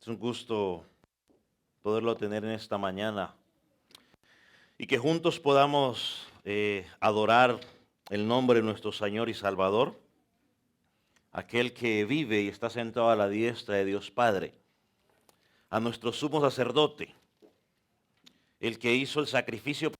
un gusto poderlo tener en esta mañana y que juntos podamos adorar el nombre de nuestro Señor y Salvador, aquel que vive y está sentado a la diestra de Dios Padre, a nuestro sumo sacerdote, el que hizo el sacrificio.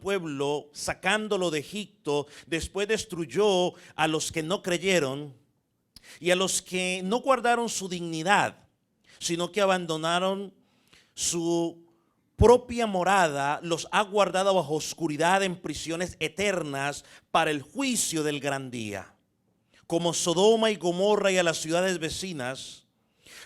Pueblo, sacándolo de Egipto, después destruyó a los que no creyeron y a los que no guardaron su dignidad, sino que abandonaron su propia morada, los ha guardado bajo oscuridad en prisiones eternas para el juicio del gran día, como Sodoma y Gomorra y a las ciudades vecinas,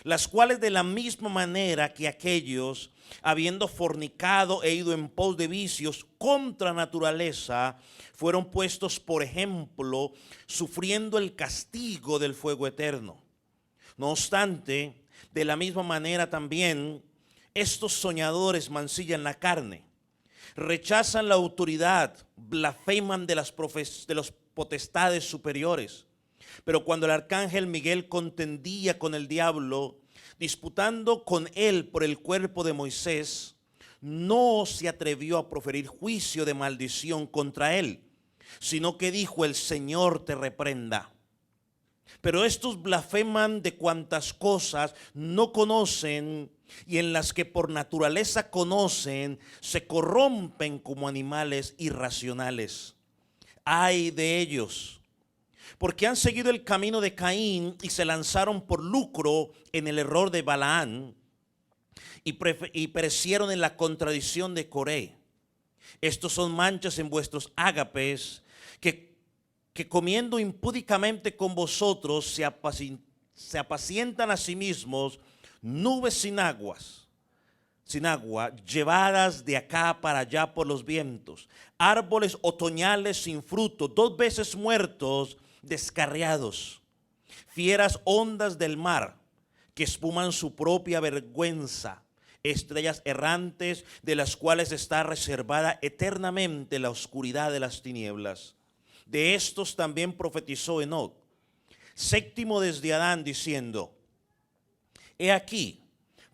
las cuales de la misma manera que aquellos, habiendo fornicado e ido en pos de vicios contra naturaleza, fueron puestos por ejemplo, sufriendo el castigo del fuego eterno. No obstante, de la misma manera también, estos soñadores mancillan la carne, rechazan la autoridad, blasfeman de las potestades superiores. Pero cuando el arcángel Miguel contendía con el diablo, disputando con él por el cuerpo de Moisés, no se atrevió a proferir juicio de maldición contra él, sino que dijo: el Señor te reprenda. Pero estos blasfeman de cuantas cosas no conocen, y en las que por naturaleza conocen, se corrompen como animales irracionales. Ay de ellos, porque han seguido el camino de Caín y se lanzaron por lucro en el error de Balaán y perecieron en la contradicción de Coré. Estos son manchas en vuestros ágapes que comiendo impúdicamente con vosotros se apacientan a sí mismos nubes sin agua, llevadas de acá para allá por los vientos, árboles otoñales sin fruto, 2 veces muertos, descarriados, fieras ondas del mar que espuman su propia vergüenza, estrellas errantes de las cuales está reservada eternamente la oscuridad de las tinieblas. De estos también profetizó Enoc, séptimo desde Adán, diciendo: he aquí,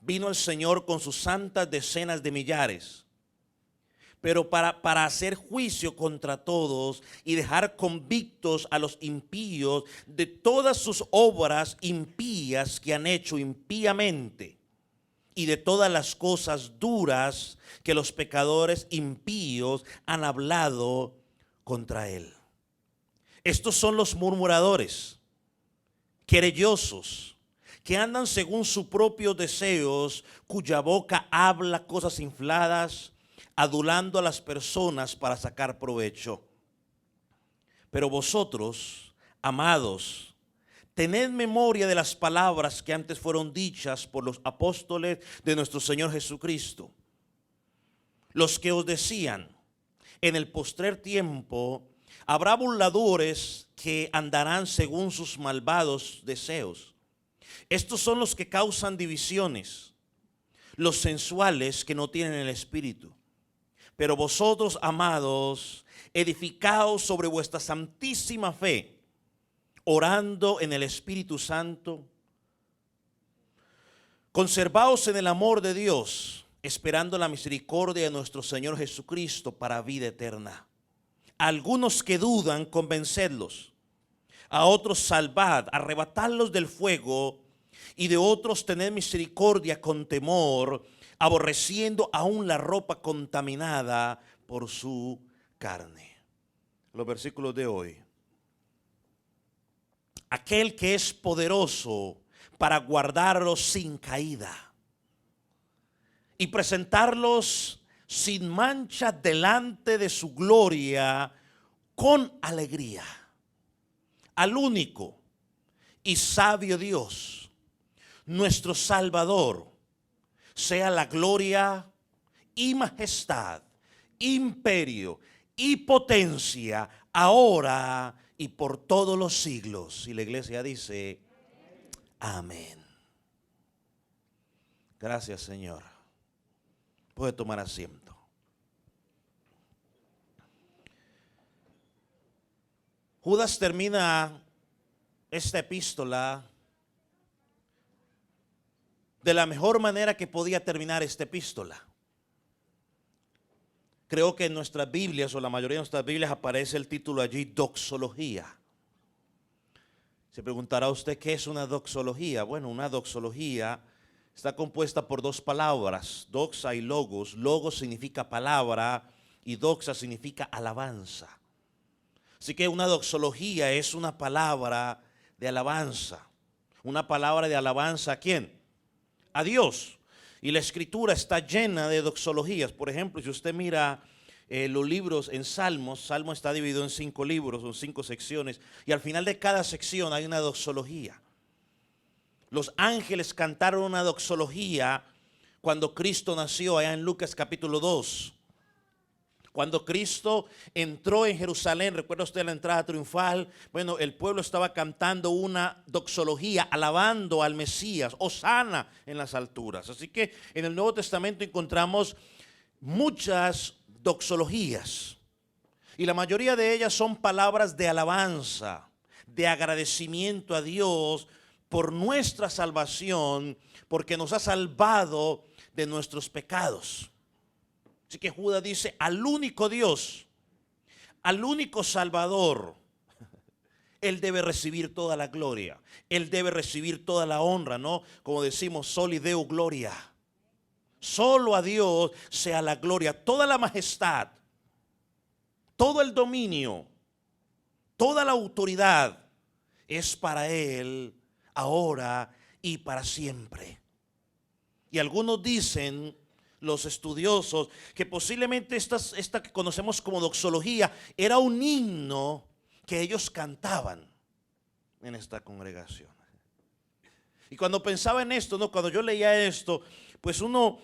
vino el Señor con sus santas decenas de millares pero para hacer juicio contra todos y dejar convictos a los impíos de todas sus obras impías que han hecho impíamente y de todas las cosas duras que los pecadores impíos han hablado contra él. Estos son los murmuradores, querellosos, que andan según sus propios deseos, cuya boca habla cosas infladas, adulando a las personas para sacar provecho. Pero vosotros, amados, tened memoria de las palabras que antes fueron dichas por los apóstoles de nuestro Señor Jesucristo, los que os decían: en el postrer tiempo habrá burladores que andarán según sus malvados deseos. Estos son los que causan divisiones, los sensuales que no tienen el espíritu. Pero vosotros, amados, edificaos sobre vuestra santísima fe, orando en el Espíritu Santo. Conservaos en el amor de Dios, esperando la misericordia de nuestro Señor Jesucristo para vida eterna. A algunos que dudan, convencedlos. A otros salvad, arrebatadlos del fuego. Y de otros tened misericordia con temor, aborreciendo aún la ropa contaminada por su carne. Los versículos de hoy. Aquel que es poderoso para guardarlos sin caída y presentarlos sin mancha delante de su gloria con alegría. Al único y sabio Dios, nuestro Salvador, sea la gloria y majestad, imperio y potencia, ahora y por todos los siglos. Y la iglesia dice, amén. Gracias, Señor. Puede tomar asiento. Judas termina esta epístola de la mejor manera que podía terminar esta epístola. Creo que en nuestras Biblias, o la mayoría de nuestras Biblias, aparece el título allí, doxología. Se preguntará usted, ¿qué es una doxología? Bueno, una doxología está compuesta por dos palabras, doxa y logos. Logos significa palabra y doxa significa alabanza. Así que una doxología es una palabra de alabanza. Una palabra de alabanza, ¿a quién? A Dios. Y la escritura está llena de doxologías. Por ejemplo, si usted mira los libros en Salmos, Salmo está dividido en 5 libros, son 5 secciones, y al final de cada sección hay una doxología. Los ángeles cantaron una doxología cuando Cristo nació, allá en Lucas capítulo 2. Cuando Cristo entró en Jerusalén, recuerda usted la entrada triunfal, bueno, el pueblo estaba cantando una doxología, alabando al Mesías, hosana en las alturas. Así que en el Nuevo Testamento encontramos muchas doxologías. Y la mayoría de ellas son palabras de alabanza, de agradecimiento a Dios por nuestra salvación, porque nos ha salvado de nuestros pecados. Así que Judas dice, al único Dios, al único Salvador, Él debe recibir toda la gloria. Él debe recibir toda la honra, ¿no? Como decimos, soli Deo gloria. Solo a Dios sea la gloria, toda la majestad, todo el dominio, toda la autoridad es para Él ahora y para siempre. Y algunos dicen, los estudiosos, que posiblemente esta que conocemos como doxología era un himno que ellos cantaban en esta congregación. Y cuando pensaba en esto, ¿no? Cuando yo leía esto, pues uno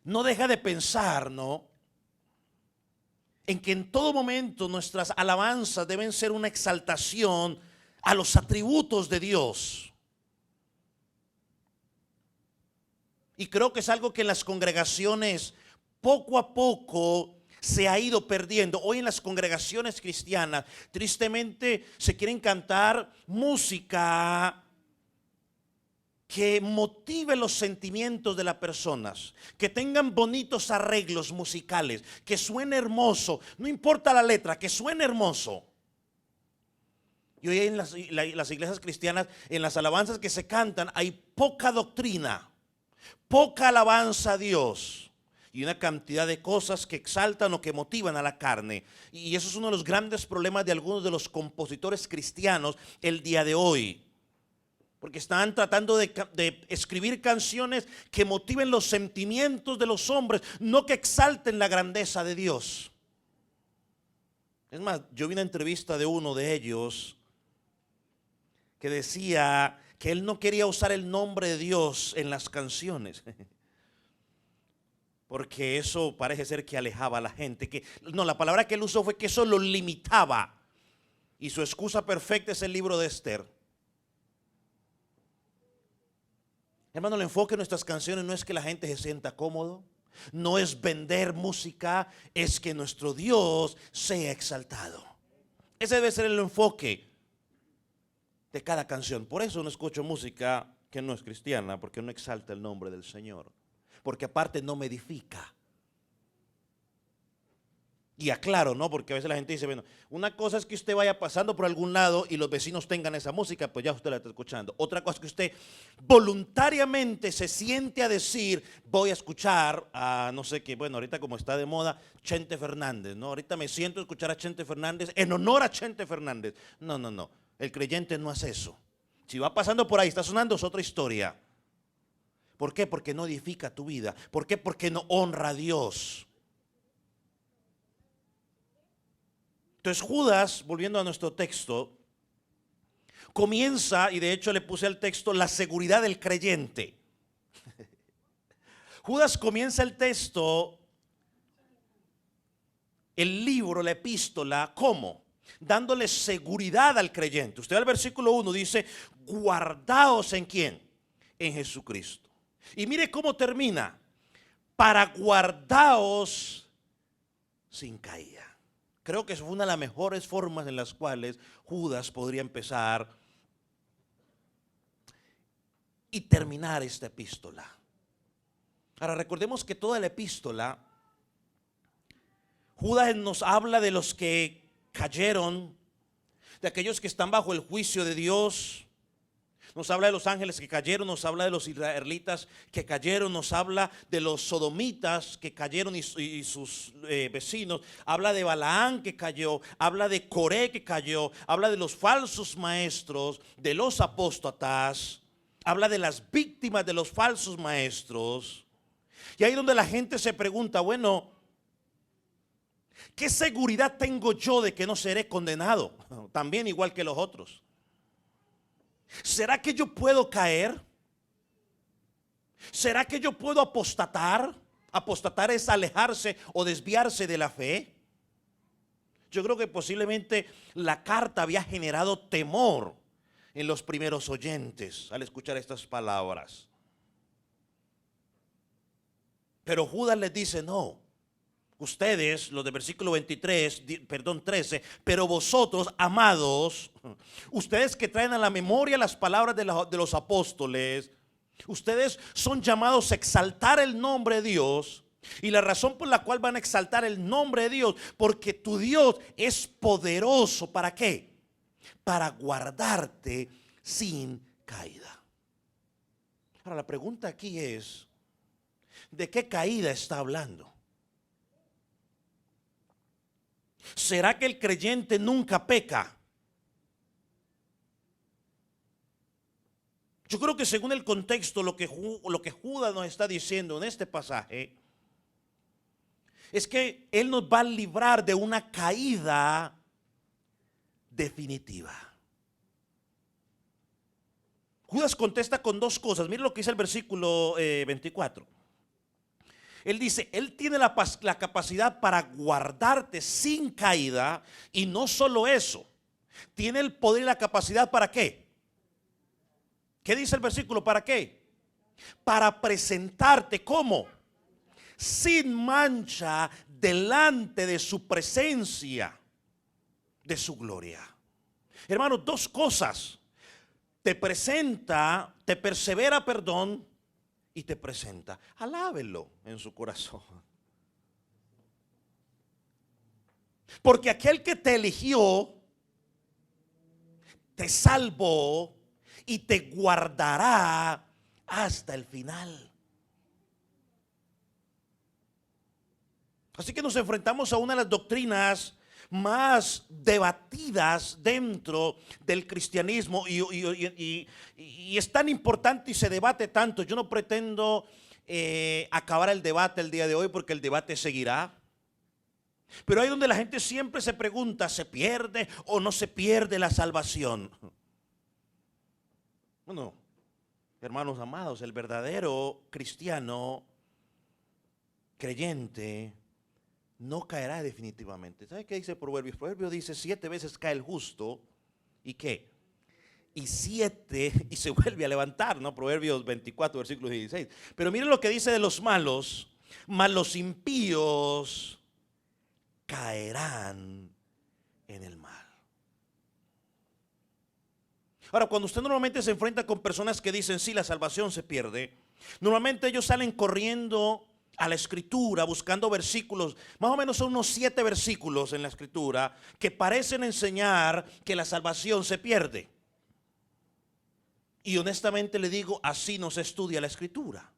no deja de pensar, ¿no? En que en todo momento nuestras alabanzas deben ser una exaltación a los atributos de Dios. Y creo que es algo que en las congregaciones poco a poco se ha ido perdiendo. Hoy en las congregaciones cristianas, tristemente, se quieren cantar música que motive los sentimientos de las personas, que tengan bonitos arreglos musicales, que suene hermoso, no importa la letra, que suene hermoso. Y hoy en las iglesias cristianas, en las alabanzas que se cantan, hay poca doctrina, poca alabanza a Dios y una cantidad de cosas que exaltan o que motivan a la carne. Y eso es uno de los grandes problemas de algunos de los compositores cristianos el día de hoy. Porque están tratando de escribir canciones que motiven los sentimientos de los hombres, no que exalten la grandeza de Dios. Es más, yo vi una entrevista de uno de ellos que decía que él no quería usar el nombre de Dios en las canciones, porque eso parece ser que alejaba a la gente. La palabra que él usó fue que eso lo limitaba. Y su excusa perfecta es el libro de Esther. Hermano, el enfoque de nuestras canciones no es que la gente se sienta cómodo, no es vender música, es que nuestro Dios sea exaltado. Ese debe ser el enfoque de cada canción. Por eso no escucho música que no es cristiana, porque no exalta el nombre del Señor, porque aparte no me edifica. Y aclaro, ¿no? Porque a veces la gente dice, bueno, una cosa es que usted vaya pasando por algún lado y los vecinos tengan esa música, pues ya usted la está escuchando. Otra cosa es que usted voluntariamente se siente a decir, voy a escuchar a no sé qué, bueno, ahorita como está de moda, Chente Fernández, ¿no? Ahorita me siento a escuchar a Chente Fernández en honor a Chente Fernández. No. El creyente no hace eso. Si va pasando por ahí, está sonando, es otra historia. ¿Por qué? Porque no edifica tu vida. ¿Por qué? Porque no honra a Dios. Entonces Judas, volviendo a nuestro texto, comienza, y de hecho le puse al texto, la seguridad del creyente. Judas comienza el texto, el libro, la epístola, ¿cómo? Dándole seguridad al creyente. Usted al versículo 1 dice, guardaos ¿en quién? En Jesucristo. Y mire cómo termina, para guardaos sin caída. Creo que es una de las mejores formas en las cuales Judas podría empezar y terminar esta epístola. Ahora recordemos que toda la epístola, Judas nos habla de los que cayeron, de aquellos que están bajo el juicio de Dios. Nos habla de los ángeles que cayeron, nos habla de los israelitas que cayeron, nos habla de los sodomitas que cayeron y sus vecinos, habla de Balaán que cayó, habla de Coré que cayó, habla de los falsos maestros, de los apóstatas, habla de las víctimas de los falsos maestros. Y ahí donde la gente se pregunta, bueno, ¿qué seguridad tengo yo de que no seré condenado? También igual que los otros. ¿Será que yo puedo caer? ¿Será que yo puedo apostatar? Apostatar es alejarse o desviarse de la fe. Yo creo que posiblemente la carta había generado temor en los primeros oyentes al escuchar estas palabras. Pero Judas les dice, no. Ustedes, los del versículo 13, pero vosotros, amados, ustedes que traen a la memoria las palabras de los apóstoles, ustedes son llamados a exaltar el nombre de Dios. Y la razón por la cual van a exaltar el nombre de Dios, porque tu Dios es poderoso. ¿Para qué? Para guardarte sin caída. Ahora la pregunta aquí es, ¿de qué caída está hablando? ¿Será que el creyente nunca peca? Yo creo que según el contexto, lo que Judas nos está diciendo en este pasaje es que Él nos va a librar de una caída definitiva. Judas contesta con dos cosas. Mire lo que dice el versículo 24. Él dice, Él tiene la capacidad para guardarte sin caída, y no solo eso, tiene el poder y la capacidad ¿para qué? ¿Qué dice el versículo? ¿Para qué? Para presentarte ¿cómo? Sin mancha delante de su presencia, de su gloria. Hermanos, dos cosas. te presenta, te persevera, perdón, y te presenta. Alábelo en su corazón. Porque aquel que te eligió, te salvó y te guardará hasta el final. Así que nos enfrentamos a una de las doctrinas más debatidas dentro del cristianismo y es tan importante y se debate tanto. Yo no pretendo acabar el debate el día de hoy, porque el debate seguirá. Pero ahí donde la gente siempre se pregunta, ¿se pierde o no se pierde la salvación? Bueno, hermanos amados, el verdadero cristiano creyente no caerá definitivamente. ¿Sabe qué dice Proverbios? Proverbios dice: 7 veces cae el justo. ¿Y qué? Y 7 y se vuelve a levantar, ¿no? Proverbios 24, versículo 16. Pero miren lo que dice de los malos: mas los impíos caerán en el mal. Ahora, cuando usted normalmente se enfrenta con personas que dicen sí, la salvación se pierde, normalmente ellos salen corriendo a la escritura buscando versículos, más o menos son unos 7 versículos en la escritura que parecen enseñar que la salvación se pierde. Y honestamente le digo, así no se estudia la escritura.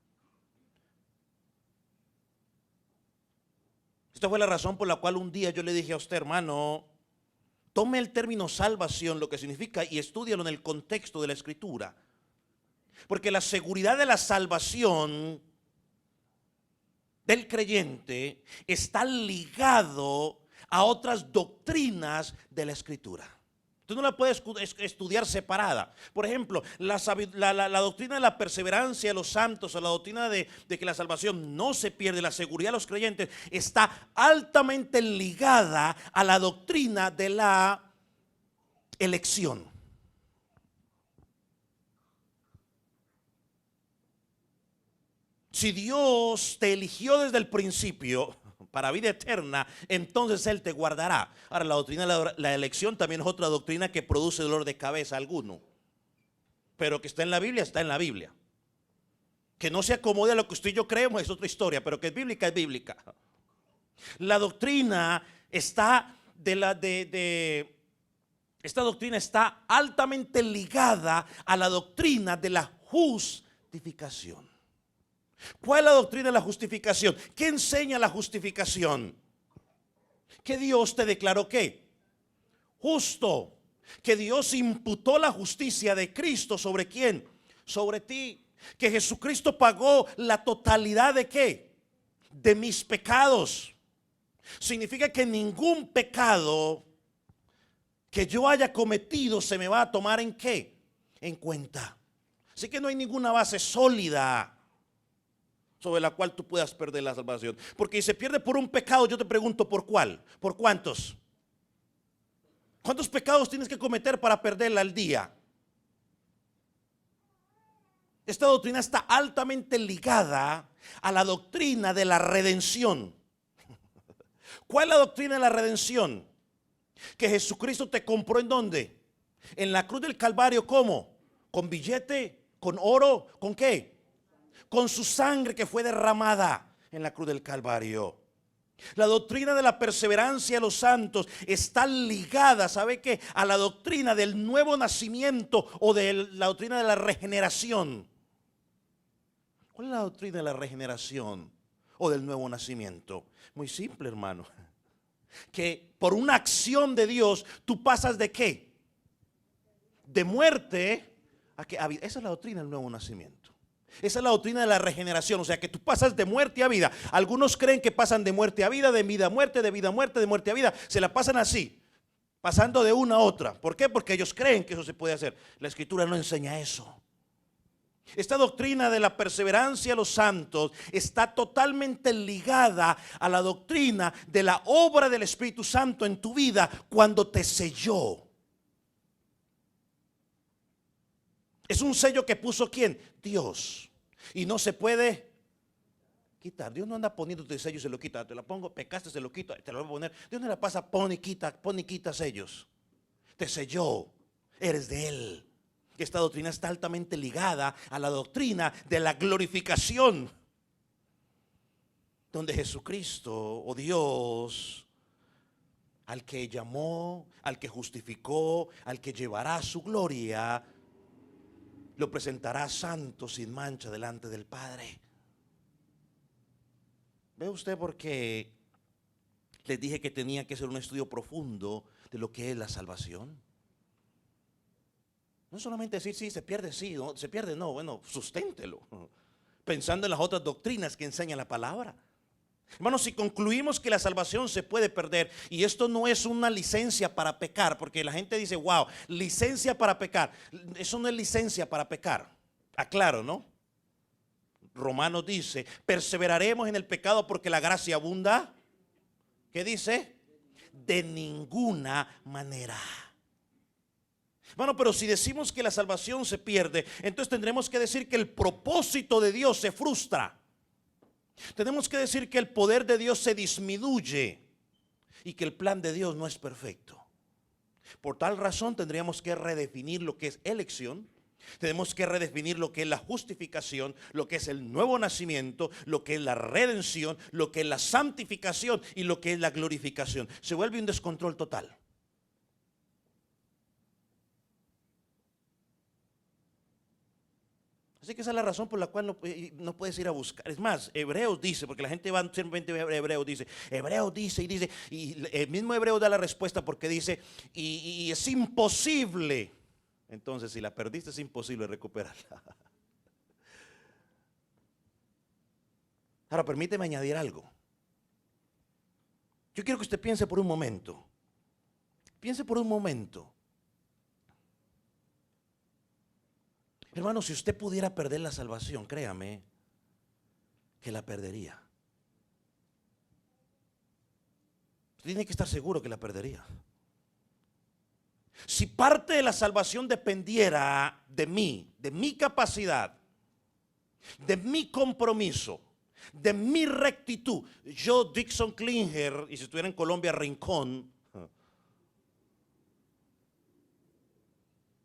Esta fue la razón por la cual un día yo le dije a usted, hermano, tome el término salvación, lo que significa, y estúdialo en el contexto de la escritura. Porque la seguridad de la salvación del creyente está ligado a otras doctrinas de la escritura. Tú no la puedes estudiar separada. Por ejemplo, la doctrina de la perseverancia de los santos, o la doctrina de que la salvación no se pierde, la seguridad de los creyentes, está altamente ligada a la doctrina de la elección. Si Dios te eligió desde el principio para vida eterna, entonces Él te guardará. Ahora, la doctrina de la elección también es otra doctrina que produce dolor de cabeza a alguno. Pero que está en la Biblia, está en la Biblia. Que no se acomode a lo que usted y yo creemos es otra historia, pero que es bíblica, es bíblica. La doctrina está esta doctrina está altamente ligada a la doctrina de la justificación. ¿Cuál es la doctrina de la justificación? ¿Qué enseña la justificación? Que Dios te declaró ¿qué? Justo. Que Dios imputó la justicia de Cristo ¿sobre quién? Sobre ti. Que Jesucristo pagó la totalidad de ¿qué? De mis pecados. Significa que ningún pecado que yo haya cometido se me va a tomar ¿en qué? En cuenta. Así que no hay ninguna base sólida sobre la cual tú puedas perder la salvación. Porque si se pierde por un pecado, yo te pregunto, ¿por cuál? ¿Por cuántos? ¿Cuántos pecados tienes que cometer para perderla al día? Esta doctrina está altamente ligada a la doctrina de la redención. ¿Cuál es la doctrina de la redención? Que Jesucristo te compró ¿en dónde? En la cruz del Calvario. ¿Cómo? ¿Con billete? ¿Con oro? ¿Con qué? Con su sangre que fue derramada en la cruz del Calvario. La doctrina de la perseverancia de los santos está ligada, ¿sabe qué? A la doctrina del nuevo nacimiento o de la doctrina de la regeneración. ¿Cuál es la doctrina de la regeneración o del nuevo nacimiento? Muy simple, hermano. Que por una acción de Dios tú pasas ¿de qué? De muerte a que a vida. Esa es la doctrina del nuevo nacimiento. Esa es la doctrina de la regeneración, o sea que tú pasas de muerte a vida. Algunos creen que pasan de muerte a vida, de vida a muerte, de vida a muerte, de muerte a vida. Se la pasan así, pasando de una a otra. ¿Por qué? Porque ellos creen que eso se puede hacer. La escritura no enseña eso. Esta doctrina de la perseverancia de los santos está totalmente ligada a la doctrina de la obra del Espíritu Santo en tu vida cuando te selló. Es un sello que puso ¿quién? Dios. Y no se puede quitar. Dios no anda poniéndote sellos y se lo quita. Te lo pongo, pecaste, se lo quito, te lo voy a poner. Dios no la pasa, pone y quita sellos. Te selló. Eres de Él. que esta doctrina está altamente ligada a la doctrina de la glorificación, donde Jesucristo o Dios, al que llamó, al que justificó, al que llevará su gloria, lo presentará santo, sin mancha, delante del Padre. ¿Ve usted por qué les dije que tenía que ser un estudio profundo de lo que es la salvación? No solamente decir, sí, se pierde, sí, no, se pierde, no, bueno, susténtelo, pensando en las otras doctrinas que enseña la palabra. Hermanos, si concluimos que la salvación se puede perder, y esto no es una licencia para pecar, porque la gente dice, wow, licencia para pecar. Eso no es licencia para pecar. Aclaro, ¿no? Romanos dice, perseveraremos en el pecado porque la gracia abunda. ¿Qué dice? De ninguna manera. Bueno, pero si decimos que la salvación se pierde, entonces tendremos que decir que el propósito de Dios se frustra. Tenemos que decir que el poder de Dios se disminuye y que el plan de Dios no es perfecto. Por tal razón tendríamos que redefinir lo que es elección. Tenemos que redefinir lo que es la justificación, lo que es el nuevo nacimiento, lo que es la redención, lo que es la santificación y lo que es la glorificación. Se vuelve un descontrol total. Así que esa es la razón por la cual no puedes ir a buscar. Es más, Hebreos dice, porque la gente va simplemente a Hebreos dice, y el mismo Hebreo da la respuesta porque dice, y es imposible. Entonces, si la perdiste, es imposible recuperarla. Ahora, permíteme añadir algo. Yo quiero que usted piense por un momento. Piense por un momento. Hermano, si usted pudiera perder la salvación, créame que la perdería. Usted tiene que estar seguro que la perdería. Si parte de la salvación dependiera de mí, de mi capacidad, de mi compromiso, de mi rectitud, yo, Dixon Klinger, y si estuviera en Colombia, Rincón,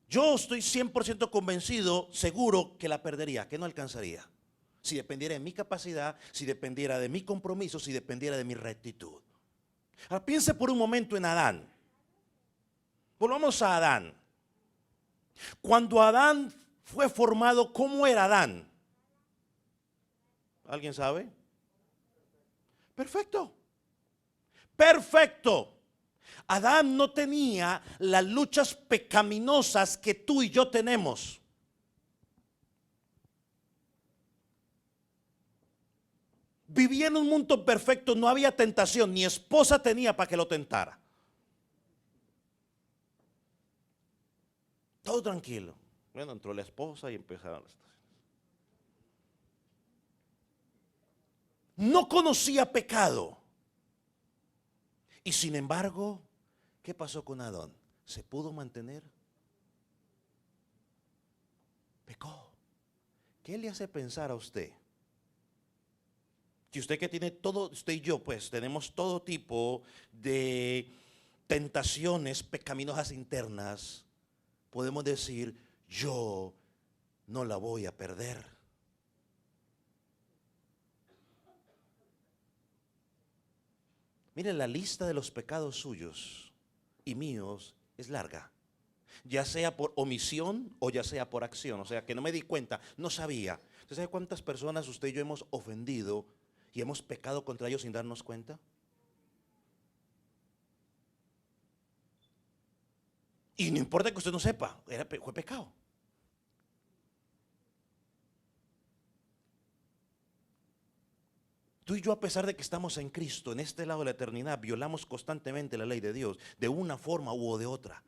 yo estoy 100% convencido, seguro que la perdería, que no alcanzaría. Si dependiera de mi capacidad, si dependiera de mi compromiso, si dependiera de mi rectitud. Ahora piense por un momento en Adán. Volvamos a Adán. Cuando Adán fue formado, ¿cómo era Adán? ¿Alguien sabe? Perfecto. Perfecto. Adán no tenía las luchas pecaminosas que tú y yo tenemos. Vivía en un mundo perfecto, no había tentación, ni esposa tenía para que lo tentara. Todo tranquilo. Bueno, entró la esposa y empezaron las cosas. No conocía pecado. Y sin embargo, ¿qué pasó con Adán? ¿Se pudo mantener? Pecó. ¿Qué le hace pensar a usted? Que usted que tiene todo, usted y yo pues tenemos todo tipo de tentaciones pecaminosas internas, podemos decir, yo no la voy a perder. Mire, la lista de los pecados suyos y míos es larga, ya sea por omisión o ya sea por acción, o sea que no me di cuenta, no sabía. ¿Usted sabe cuántas personas usted y yo hemos ofendido y hemos pecado contra ellos sin darnos cuenta? Y no importa que usted no sepa, fue pecado. Tú y yo, a pesar de que estamos en Cristo, en este lado de la eternidad, violamos constantemente la ley de Dios, de una forma u de otra.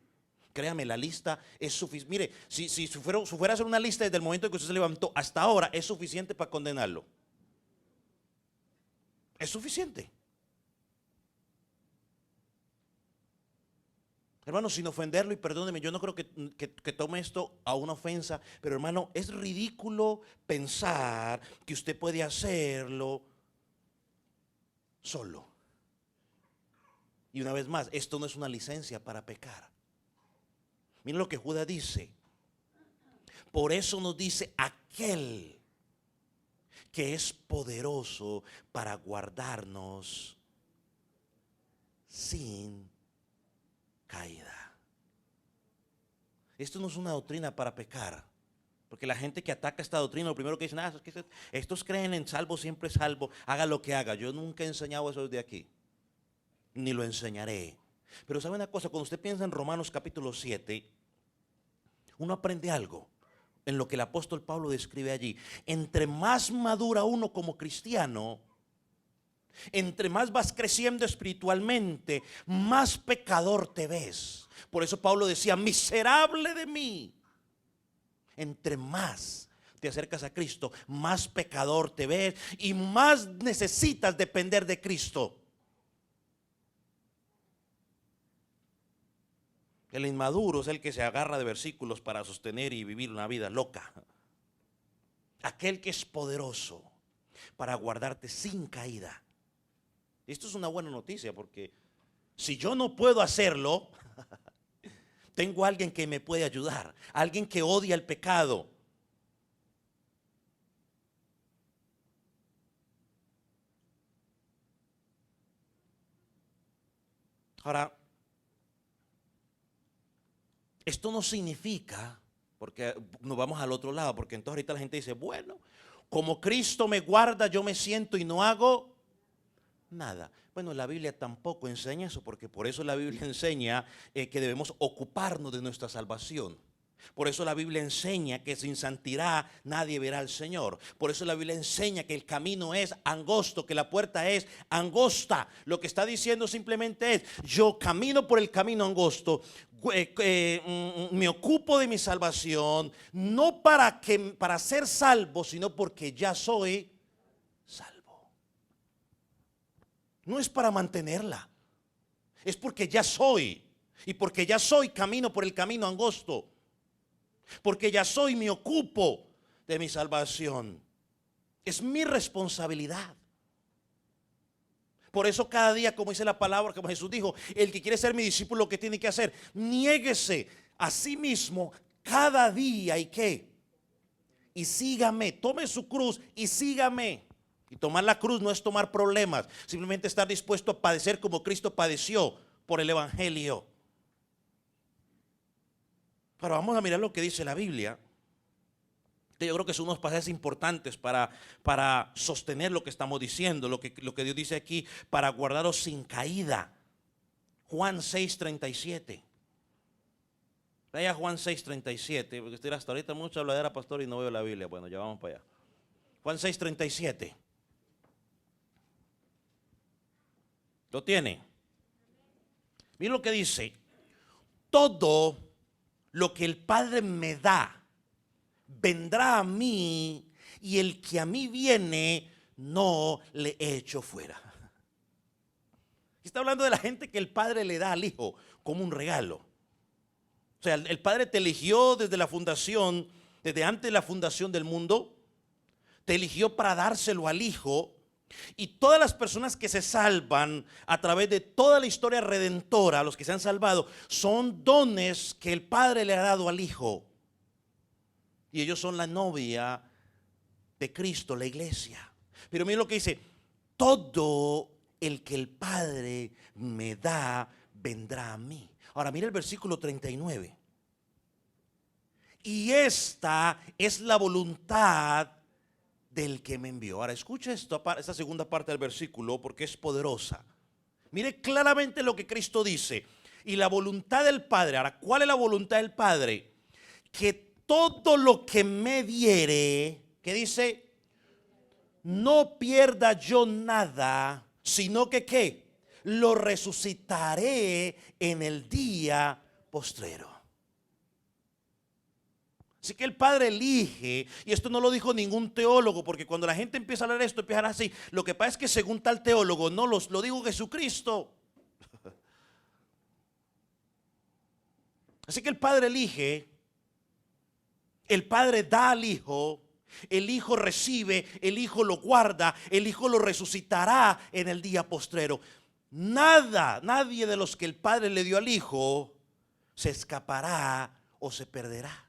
Créame, la lista es suficiente. Mire, si fuera a hacer una lista desde el momento en que usted se levantó hasta ahora, es suficiente para condenarlo. Es suficiente. Hermano, sin ofenderlo, y perdóneme, yo no creo que tome esto a una ofensa, pero hermano, es ridículo pensar que usted puede hacerlo solo. Y una vez más, esto no es una licencia para pecar. Miren lo que Judas dice. Por eso nos dice aquel que es poderoso para guardarnos sin caída. Esto no es una doctrina para pecar. Porque la gente que ataca esta doctrina, lo primero que dicen, es que estos creen en salvo, siempre salvo, haga lo que haga. Yo nunca he enseñado eso desde aquí, ni lo enseñaré. Pero ¿sabe una cosa? Cuando usted piensa en Romanos capítulo 7, uno aprende algo en lo que el apóstol Pablo describe allí. Entre más madura uno como cristiano, entre más vas creciendo espiritualmente, más pecador te ves. Por eso Pablo decía, miserable de mí. Entre más te acercas a Cristo, más pecador te ves y más necesitas depender de Cristo. El inmaduro es el que se agarra de versículos para sostener y vivir una vida loca. Aquel que es poderoso para guardarte sin caída. Esto es una buena noticia, porque si yo no puedo hacerlo, tengo a alguien que me puede ayudar, alguien que odia el pecado. Ahora, esto no significa, porque nos vamos al otro lado, porque entonces ahorita la gente dice, bueno, como Cristo me guarda, yo me siento y no hago nada. Bueno, la Biblia tampoco enseña eso, porque por eso la Biblia enseña que debemos ocuparnos de nuestra salvación. Por eso la Biblia enseña que sin santidad nadie verá al Señor. Por eso la Biblia enseña que el camino es angosto, que la puerta es angosta. Lo que está diciendo simplemente es, yo camino por el camino angosto, me ocupo de mi salvación, no para ser salvo, sino porque ya soy salvo. No es para mantenerla, es porque ya soy. Y porque ya soy, camino por el camino angosto. Porque ya soy, me ocupo de mi salvación. Es mi responsabilidad. Por eso cada día, como dice la palabra, como Jesús dijo, el que quiere ser mi discípulo, ¿qué tiene que hacer? Niéguese a sí mismo cada día. ¿Y qué? Y sígame, tome su cruz y sígame. Y tomar la cruz no es tomar problemas, simplemente estar dispuesto a padecer como Cristo padeció por el evangelio. Pero vamos a mirar lo que dice la Biblia. Yo creo que son unos pasajes importantes para sostener lo que estamos diciendo, lo que Dios dice aquí, para guardaros sin caída. Juan 6:37. Vaya Juan 6:37, porque estoy hasta ahorita mucha habladera, pastor, y no veo la Biblia. Bueno, ya vamos para allá. Juan 6:37. ¿Lo tiene? Miren lo que dice. Todo lo que el Padre me da, vendrá a mí, y el que a mí viene, no le echo fuera. Está hablando de la gente que el Padre le da al Hijo como un regalo. O sea, el Padre te eligió desde la fundación, desde antes de la fundación del mundo, te eligió para dárselo al Hijo. Y todas las personas que se salvan a través de toda la historia redentora, los que se han salvado, son dones que el Padre le ha dado al Hijo. Y ellos son la novia de Cristo, la iglesia. Pero miren lo que dice: todo el que el Padre me da, vendrá a mí. Ahora mira el versículo 39. Y esta es la voluntad del que me envió. Ahora escucha esta segunda parte del versículo, porque es poderosa. Mire claramente lo que Cristo dice. Y la voluntad del Padre. Ahora, ¿cuál es la voluntad del Padre? Que todo lo que me diere, ¿qué dice? No pierda yo nada, sino que ¿qué? Lo resucitaré en el día postrero. Así que el Padre elige, y esto no lo dijo ningún teólogo, porque cuando la gente empieza a leer esto, empieza a hablar así. Lo que pasa es que según tal teólogo, no lo dijo Jesucristo. Así que el Padre elige, el Padre da al Hijo, el Hijo recibe, el Hijo lo guarda, el Hijo lo resucitará en el día postrero. Nadie de los que el Padre le dio al Hijo se escapará o se perderá.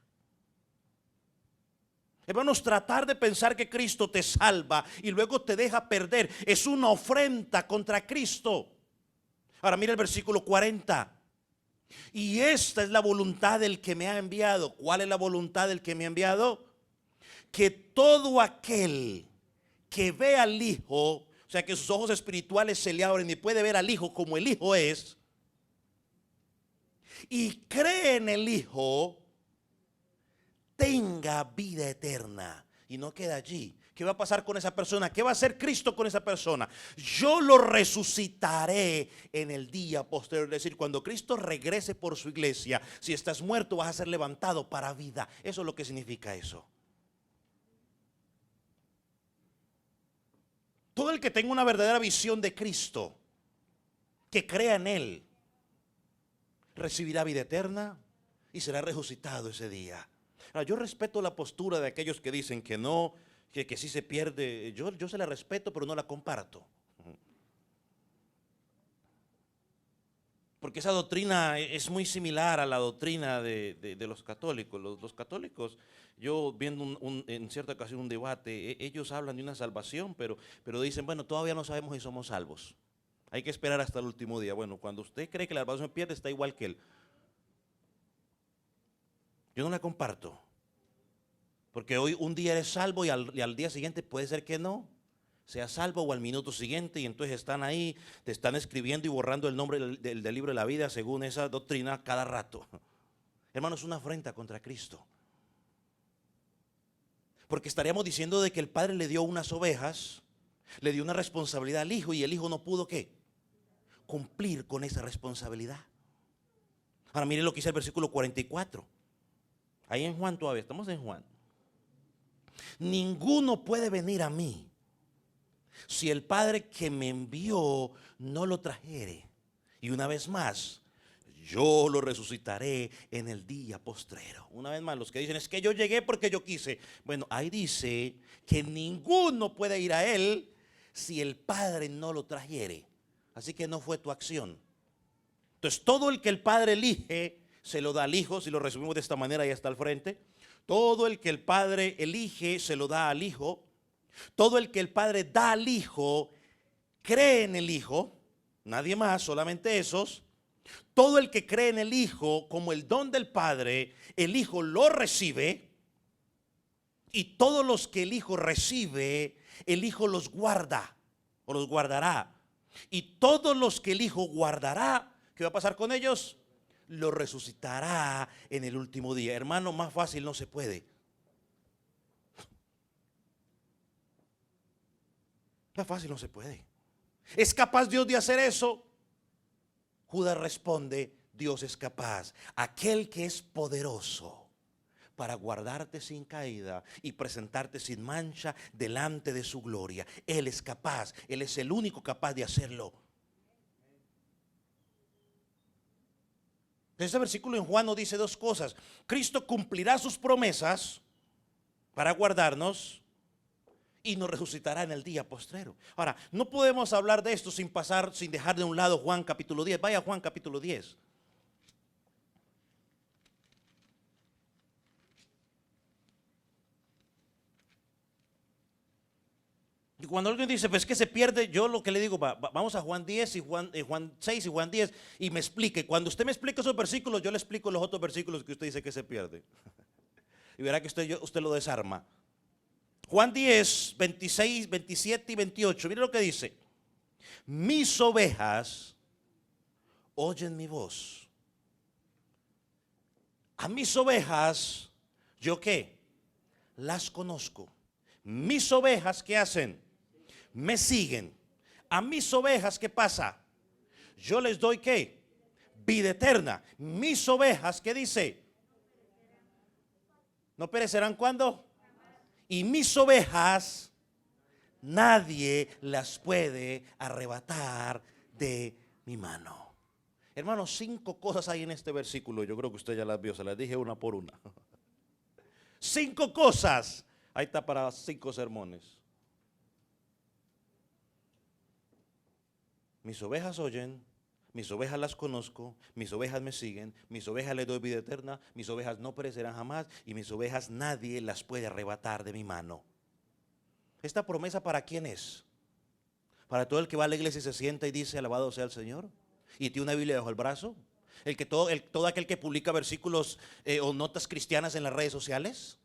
Hermanos, tratar de pensar que Cristo te salva y luego te deja perder es una ofrenda contra Cristo. Ahora mira el versículo 40. Y esta es la voluntad del que me ha enviado. ¿Cuál es la voluntad del que me ha enviado? Que todo aquel que ve al Hijo, o sea que sus ojos espirituales se le abren y puede ver al Hijo como el Hijo es, y cree en el Hijo, tenga vida eterna. Y no queda allí. ¿Qué va a pasar con esa persona? ¿Qué va a hacer Cristo con esa persona? Yo lo resucitaré en el día posterior. Es decir, cuando Cristo regrese por su iglesia, si estás muerto vas a ser levantado para vida. Eso es lo que significa eso. Todo el que tenga una verdadera visión de Cristo, que crea en Él, recibirá vida eterna y será resucitado ese día. Ahora, yo respeto la postura de aquellos que dicen que no, que sí se pierde. Yo se la respeto, pero no la comparto. Porque esa doctrina es muy similar a la doctrina de los católicos. Los católicos, yo viendo en cierta ocasión un debate, ellos hablan de una salvación, pero dicen, bueno, todavía no sabemos si somos salvos. Hay que esperar hasta el último día. Bueno, cuando usted cree que la salvación pierde, está igual que él. Yo no la comparto. Porque hoy un día eres salvo y al día siguiente puede ser que no sea salvo, o al minuto siguiente, y entonces están ahí, te están escribiendo y borrando el nombre del libro de la vida según esa doctrina cada rato. Hermano, es una afrenta contra Cristo. Porque estaríamos diciendo de que el Padre le dio unas ovejas, le dio una responsabilidad al Hijo y el Hijo no pudo ¿qué? Cumplir con esa responsabilidad. Ahora mire lo que dice el versículo 44. Ahí en Juan todavía, estamos en Juan. Ninguno puede venir a mí si el Padre que me envió no lo trajere. Y una vez más, yo lo resucitaré en el día postrero. Una vez más, los que dicen es que yo llegué porque yo quise. Bueno, ahí dice que ninguno puede ir a Él si el Padre no lo trajere. Así que no fue tu acción. Entonces todo el que el Padre elige se lo da al Hijo. Si lo resumimos de esta manera, ya está al frente. Todo el que el Padre elige se lo da al Hijo. Todo el que el Padre da al Hijo cree en el Hijo. Nadie más, solamente esos. Todo el que cree en el Hijo como el don del Padre, el Hijo lo recibe. Y todos los que el Hijo recibe, el Hijo los guarda o los guardará. Y todos los que el Hijo guardará, ¿qué va a pasar con ellos? Lo resucitará en el último día. Hermano, más fácil no se puede. Más fácil no se puede. ¿Es capaz Dios de hacer eso? Judas responde, Dios es capaz. Aquel que es poderoso para guardarte sin caída y presentarte sin mancha delante de su gloria. Él es capaz. Él es el único capaz de hacerlo. Este versículo en Juan nos dice dos cosas. Cristo cumplirá sus promesas para guardarnos y nos resucitará en el día postrero. Ahora, no podemos hablar de esto sin dejar de un lado Juan capítulo 10. Vaya a Juan capítulo 10. Y cuando alguien dice, pues que se pierde, yo lo que le digo, vamos a Juan 10 y Juan 6 y Juan 10 y me explique. Cuando usted me explique esos versículos, yo le explico los otros versículos que usted dice que se pierde. Y verá que usted lo desarma. Juan 10, 26, 27 y 28. Mire lo que dice. Mis ovejas oyen mi voz. A mis ovejas, ¿yo qué? Las conozco. Mis ovejas, ¿qué hacen? Me siguen. A mis ovejas, ¿qué pasa? Yo les doy ¿qué? Vida eterna. Mis ovejas, ¿qué dice? ¿No perecerán cuándo? Y mis ovejas, nadie las puede arrebatar de mi mano. Hermanos, 5 cosas hay en este versículo. Yo creo que usted ya las vio, se las dije una por una. 5 cosas. Ahí está para 5 sermones. Mis ovejas oyen, mis ovejas las conozco, mis ovejas me siguen, mis ovejas les doy vida eterna, mis ovejas no perecerán jamás y mis ovejas nadie las puede arrebatar de mi mano. ¿Esta promesa para quién es? Para todo el que va a la iglesia y se sienta y dice alabado sea el Señor y tiene una Biblia bajo el brazo. Todo aquel que publica versículos o notas cristianas en las redes sociales.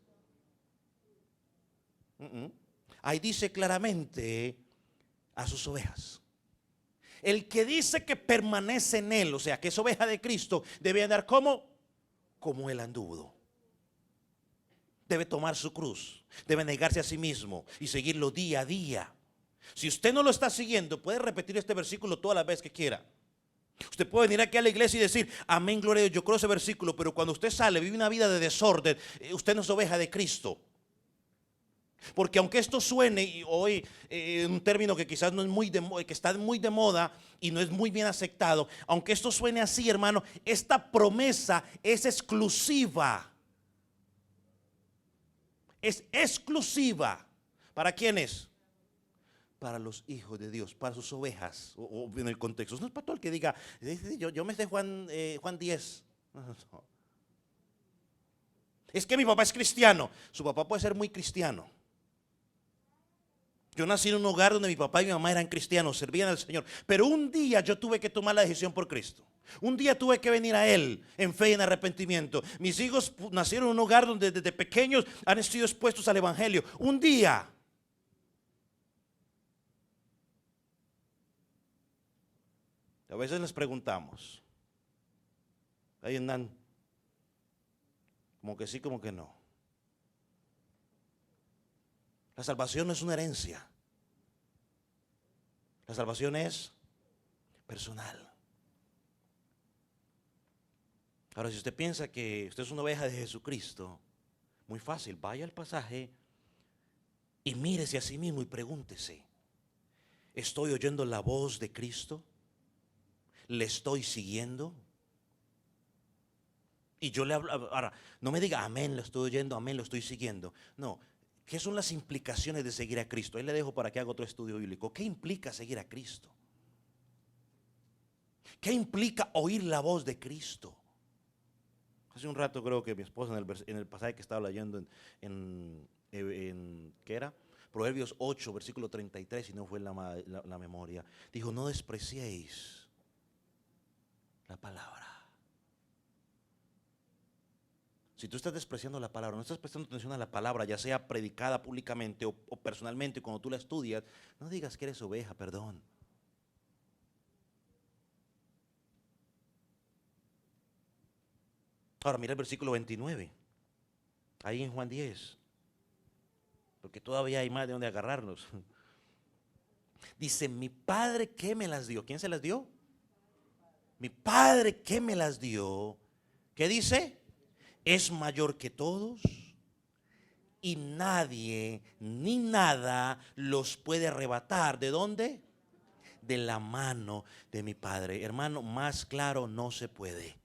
Ahí dice claramente a sus ovejas. El que dice que permanece en él, o sea que es oveja de Cristo, debe andar como él anduvo. Debe tomar su cruz, debe negarse a sí mismo y seguirlo día a día. Si usted no lo está siguiendo, puede repetir este versículo todas las veces que quiera. Usted puede venir aquí a la iglesia y decir, amén, gloria a Dios, yo creo ese versículo, pero cuando usted sale, vive una vida de desorden, usted no es oveja de Cristo. Porque aunque esto suene y hoy un término que quizás no es muy que está muy de moda y no es muy bien aceptado, aunque esto suene así, hermano, esta promesa es exclusiva. Es exclusiva. ¿Para quiénes? Para los hijos de Dios, para sus ovejas, o en el contexto. No es para todo el que diga, yo me sé Juan 10. No. Es que mi papá es cristiano. Su papá puede ser muy cristiano. Yo nací en un hogar donde mi papá y mi mamá eran cristianos, servían al Señor. Pero un día yo tuve que tomar la decisión por Cristo. Un día tuve que venir a Él en fe y en arrepentimiento. Mis hijos nacieron en un hogar donde desde pequeños han sido expuestos al Evangelio. Un día. A veces les preguntamos. Ahí andan. Como que sí, como que no. La salvación no es una herencia. La salvación es personal. Ahora, si usted piensa que usted es una oveja de Jesucristo, muy fácil, vaya al pasaje y mírese a sí mismo y pregúntese, ¿estoy oyendo la voz de Cristo? ¿Le estoy siguiendo? Y yo le hablo, ahora, no me diga amén, lo estoy oyendo, amén, lo estoy siguiendo. No. ¿Qué son las implicaciones de seguir a Cristo? Ahí le dejo para que haga otro estudio bíblico. ¿Qué implica seguir a Cristo? ¿Qué implica oír la voz de Cristo? Hace un rato creo que mi esposa en el pasaje que estaba leyendo ¿qué era? Proverbios 8, versículo 33, si no fue la memoria. Dijo, no despreciéis la palabra. Si tú estás despreciando la palabra, no estás prestando atención a la palabra, ya sea predicada públicamente o personalmente cuando tú la estudias, no digas que eres oveja, perdón. Ahora mira el versículo 29, ahí en Juan 10, porque todavía hay más de donde agarrarnos. Dice, mi Padre que me las dio. ¿Quién se las dio? Mi Padre que me las dio. ¿Qué dice? Es mayor que todos y nadie ni nada los puede arrebatar. ¿De dónde? De la mano de mi Padre. Hermano, más claro no se puede.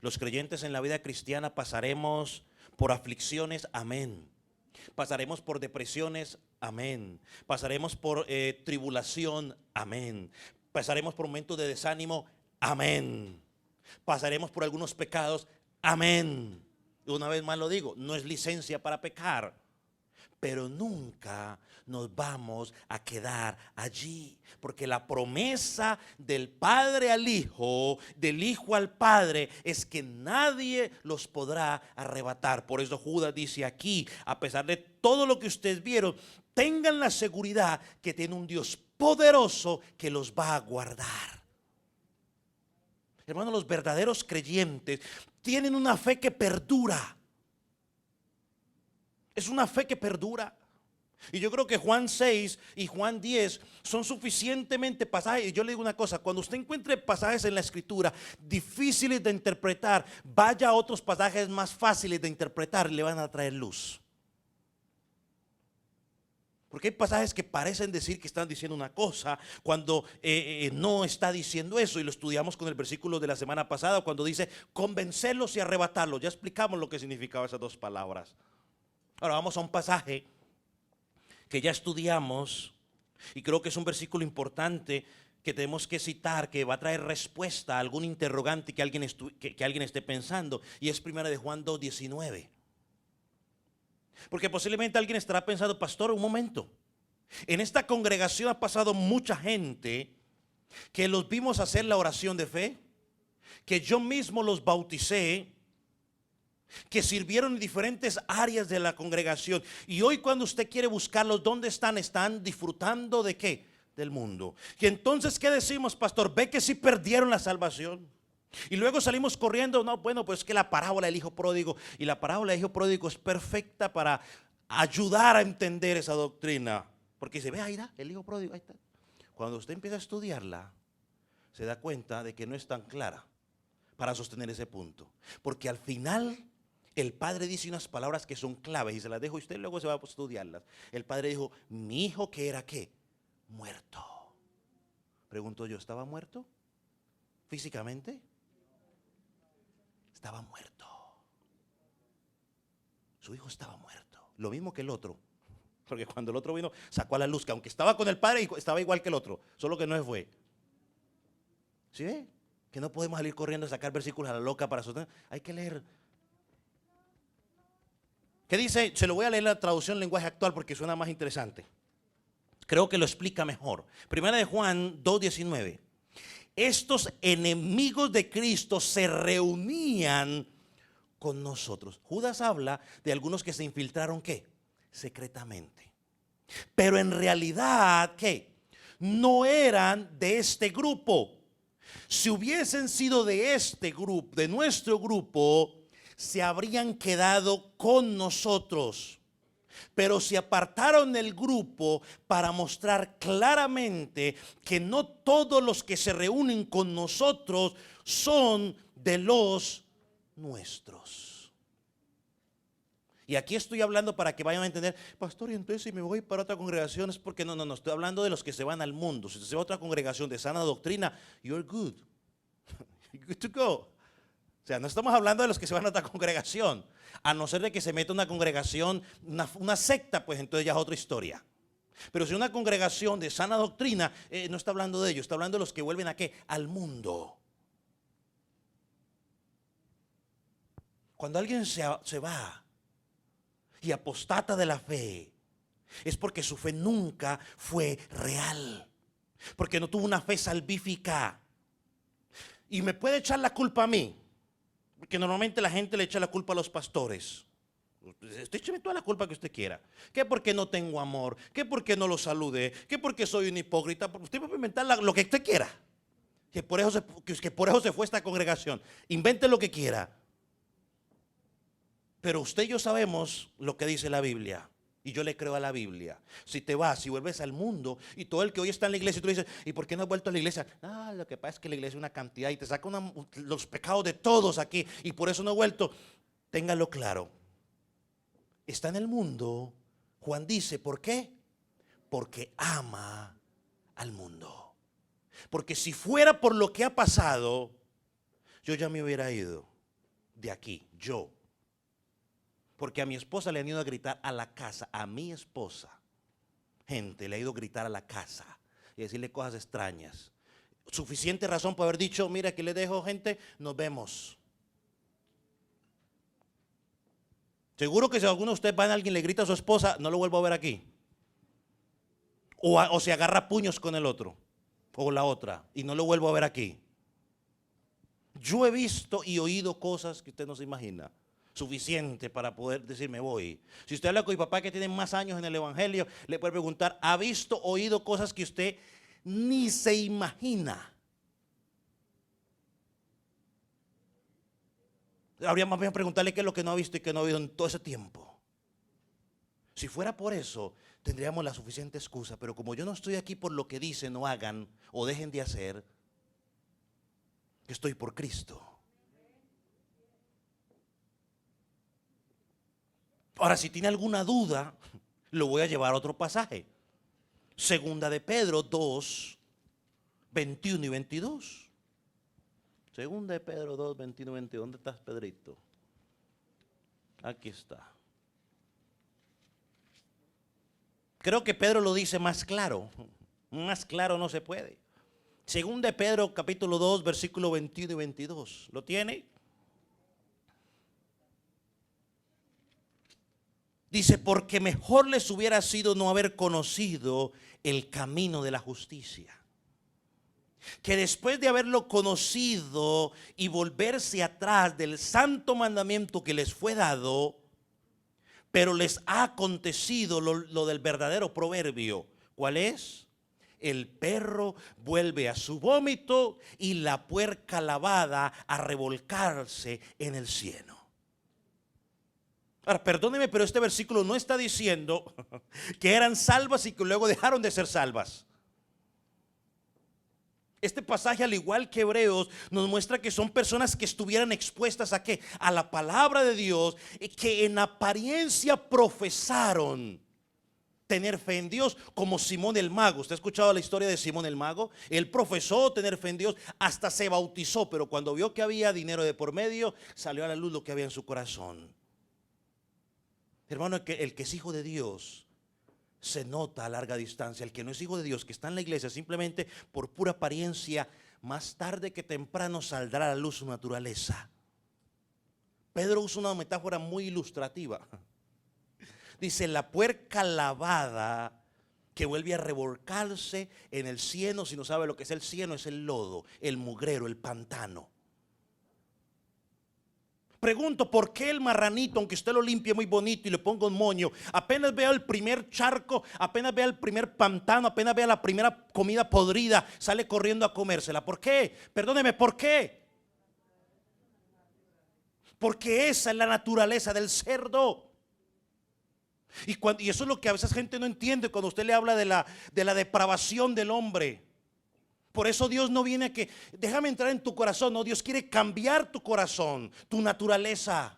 Los creyentes en la vida cristiana pasaremos por aflicciones, amén. Pasaremos por depresiones, amén. Pasaremos por tribulación, amén. Pasaremos por momentos de desánimo, amén. Pasaremos por algunos pecados, amén. Una vez más lo digo, no es licencia para pecar, pero nunca nos vamos a quedar allí, porque la promesa del Padre al Hijo, del Hijo al Padre, es que nadie los podrá arrebatar. Por eso Judas dice aquí, a pesar de todo lo que ustedes vieron, tengan la seguridad que tiene un Dios poderoso que los va a guardar. Hermanos, los verdaderos creyentes tienen una fe que perdura. Es una fe que perdura. Y yo creo que Juan 6 y Juan 10 son suficientemente pasajes. Y yo le digo una cosa, cuando usted encuentre pasajes en la escritura difíciles de interpretar, vaya a otros pasajes más fáciles de interpretar, le van a traer luz. Porque hay pasajes que parecen decir que están diciendo una cosa cuando no está diciendo eso. Y lo estudiamos con el versículo de la semana pasada cuando dice convencerlos y arrebatarlos. Ya explicamos lo que significaba esas dos palabras. Ahora vamos a un pasaje que ya estudiamos y creo que es un versículo importante que tenemos que citar, que va a traer respuesta a algún interrogante que alguien, que alguien esté pensando, y es primera de Juan 2:19. Porque posiblemente alguien estará pensando, pastor, un momento, en esta congregación ha pasado mucha gente que los vimos hacer la oración de fe, que yo mismo los bauticé, que sirvieron en diferentes áreas de la congregación, y hoy cuando usted quiere buscarlos, ¿dónde están? Están disfrutando ¿de qué? Del mundo. Y entonces, ¿qué decimos, pastor? Ve que sí perdieron la salvación. Y luego salimos corriendo. No, bueno, pues que la parábola del hijo pródigo, y la parábola del hijo pródigo es perfecta para ayudar a entender esa doctrina, porque se ve ahí, el hijo pródigo, ahí está. Cuando usted empieza a estudiarla, se da cuenta de que no es tan clara para sostener ese punto, porque al final el padre dice unas palabras que son claves y se las dejo a usted, luego se va a estudiarlas. El padre dijo, mi hijo que era ¿qué? Muerto. Pregunto yo, ¿estaba muerto? ¿Físicamente? Estaba muerto. Su hijo estaba muerto. Lo mismo que el otro. Porque cuando el otro vino, sacó a la luz que aunque estaba con el padre, estaba igual que el otro. Solo que no fue. ¿Sí ve? Que no podemos salir corriendo a sacar versículos a la loca para sostener. Hay que leer. ¿Qué dice? Se lo voy a leer la traducción lenguaje actual porque suena más interesante. Creo que lo explica mejor. Primera de Juan 2:19. Estos enemigos de Cristo se reunían con nosotros. Judas habla de algunos que se infiltraron ¿qué? Secretamente. Pero en realidad ¿qué? No eran de este grupo. Si hubiesen sido de este grupo, de nuestro grupo, se habrían quedado con nosotros. Pero se apartaron del grupo para mostrar claramente que no todos los que se reúnen con nosotros son de los nuestros. Y aquí estoy hablando para que vayan a entender, pastor, y entonces si me voy para otra congregación es porque no, estoy hablando de los que se van al mundo. Si se va a otra congregación de sana doctrina, you're good. You're good to go. O sea, no estamos hablando de los que se van a otra congregación. A no ser de que se meta una congregación, una secta, pues entonces ya es otra historia. Pero si una congregación de sana doctrina, no está hablando de ellos, está hablando de los que vuelven a ¿qué? Al mundo. Cuando alguien se va y apostata de la fe, es porque su fe nunca fue real. Porque no tuvo una fe salvífica. Y me puede echar la culpa a mí. Porque normalmente la gente le echa la culpa a los pastores. Usted écheme toda la culpa que usted quiera. Que porque no tengo amor, que porque no lo saludé, que porque soy un hipócrita. Usted puede inventar lo que usted quiera. Que por eso se fue esta congregación. Invente lo que quiera. Pero usted y yo sabemos lo que dice la Biblia. Y yo le creo a la Biblia. Si te vas y vuelves al mundo y todo el que hoy está en la iglesia y tú dices, ¿y por qué no has vuelto a la iglesia? Ah, lo que pasa es que la iglesia es una cantidad y te saca los pecados de todos aquí y por eso no he vuelto. Téngalo claro. Está en el mundo. Juan dice, ¿por qué? Porque ama al mundo. Porque si fuera por lo que ha pasado, yo ya me hubiera ido de aquí, yo. Porque a mi esposa le han ido a gritar a la casa, a mi esposa. Gente, le ha ido a gritar a la casa y decirle cosas extrañas. Suficiente razón para haber dicho, mira, aquí le dejo, gente, nos vemos. Seguro que si alguno de ustedes va a alguien le grita a su esposa, no lo vuelvo a ver aquí. O se agarra puños con el otro o la otra y no lo vuelvo a ver aquí. Yo he visto y oído cosas que usted no se imagina. Suficiente para poder decir me voy. Si usted habla con mi papá que tiene más años en el evangelio, le puede preguntar, ¿ha visto, oído cosas que usted ni se imagina? Habría más bien preguntarle qué es lo que no ha visto y qué no ha oído en todo ese tiempo. Si fuera por eso, tendríamos la suficiente excusa, pero como yo no estoy aquí por lo que dicen o hagan o dejen de hacer, estoy por Cristo. Ahora, si tiene alguna duda, lo voy a llevar a otro pasaje. Segunda de Pedro 2, 21 y 22. Segunda de Pedro 2, 21 y 22. ¿Dónde estás, Pedrito? Aquí está. Creo que Pedro lo dice más claro. Más claro no se puede. Según de Pedro capítulo 2 versículo 21 y 22. ¿Lo tiene? Dice, porque mejor les hubiera sido no haber conocido el camino de la justicia, que después de haberlo conocido y volverse atrás del santo mandamiento que les fue dado, pero les ha acontecido lo del verdadero proverbio. ¿Cuál es? El perro vuelve a su vómito y la puerca lavada a revolcarse en el cieno. Ahora, perdóneme, pero este versículo no está diciendo que eran salvas y que luego dejaron de ser salvas. Este pasaje, al igual que Hebreos, nos muestra que son personas que estuvieran expuestas ¿a qué? A la palabra de Dios, que en apariencia profesaron tener fe en Dios, como Simón el mago. ¿Usted ha escuchado la historia de Simón el mago? Él profesó tener fe en Dios, hasta se bautizó, pero cuando vio que había dinero de por medio, salió a la luz lo que había en su corazón. Hermano, el que es hijo de Dios se nota a larga distancia. El que no es hijo de Dios, que está en la iglesia simplemente por pura apariencia, más tarde que temprano saldrá a la luz su naturaleza. Pedro usa una metáfora muy ilustrativa. Dice, la puerca lavada que vuelve a revolcarse en el cieno. Si no sabe lo que es el cieno, es el lodo, el mugrero, el pantano. Pregunto, ¿por qué el marranito, aunque usted lo limpie muy bonito y le ponga un moño, apenas vea el primer charco, apenas vea el primer pantano, apenas vea la primera comida podrida, sale corriendo a comérsela? ¿Por qué? Perdóneme, ¿por qué? Porque esa es la naturaleza del cerdo. Y eso es lo que a veces gente no entiende cuando usted le habla de la depravación del hombre. Por eso Dios no viene a que, déjame entrar en tu corazón. No, Dios quiere cambiar tu corazón, tu naturaleza.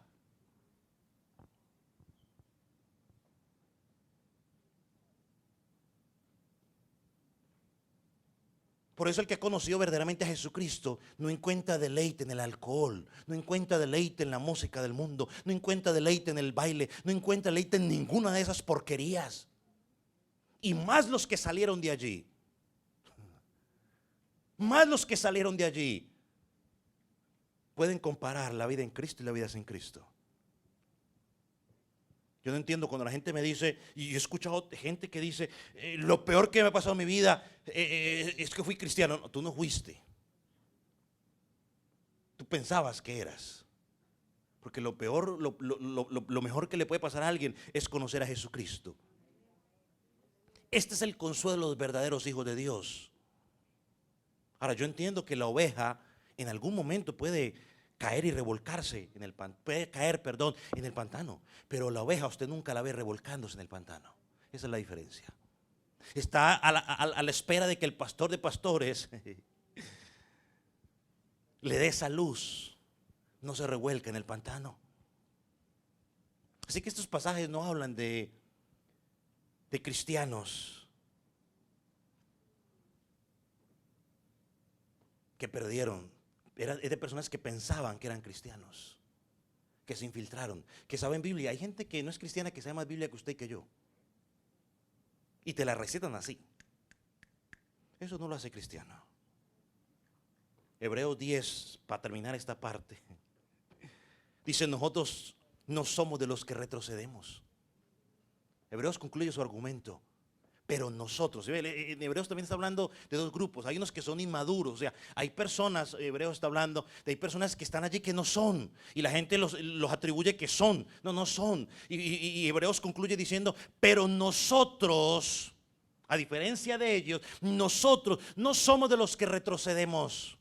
Por eso el que ha conocido verdaderamente a Jesucristo no encuentra deleite en el alcohol, no encuentra deleite en la música del mundo, no encuentra deleite en el baile, no encuentra deleite en ninguna de esas porquerías. Y más los que salieron de allí. Más los que salieron de allí pueden comparar la vida en Cristo y la vida sin Cristo. Yo no entiendo cuando la gente me dice, y yo he escuchado gente que dice, lo peor que me ha pasado en mi vida es que fui cristiano. No, tú no fuiste. Tú pensabas que eras. Porque lo peor, lo mejor que le puede pasar a alguien es conocer a Jesucristo. Este es el consuelo de los verdaderos hijos de Dios. Ahora, yo entiendo que la oveja en algún momento puede caer y revolcarse en el en el pantano, pero la oveja usted nunca la ve revolcándose en el pantano. Esa es la diferencia. Está a la espera de que el pastor de pastores le dé esa luz. No se revuelca en el pantano. Así que estos pasajes no hablan de cristianos que perdieron. Es de personas que pensaban que eran cristianos, que se infiltraron, que saben Biblia. Hay gente que no es cristiana que sabe más Biblia que usted y que yo, y te la recetan así. Eso no lo hace cristiano. Hebreos 10, para terminar esta parte, dice, nosotros no somos de los que retrocedemos. Hebreos concluye su argumento. Pero nosotros, en Hebreos también está hablando de dos grupos. Hay unos que son inmaduros, o sea, hay personas, Hebreos está hablando, hay personas que están allí que no son, y la gente los atribuye que son. No son. Y Hebreos concluye diciendo, pero nosotros, a diferencia de ellos, nosotros no somos de los que retrocedemos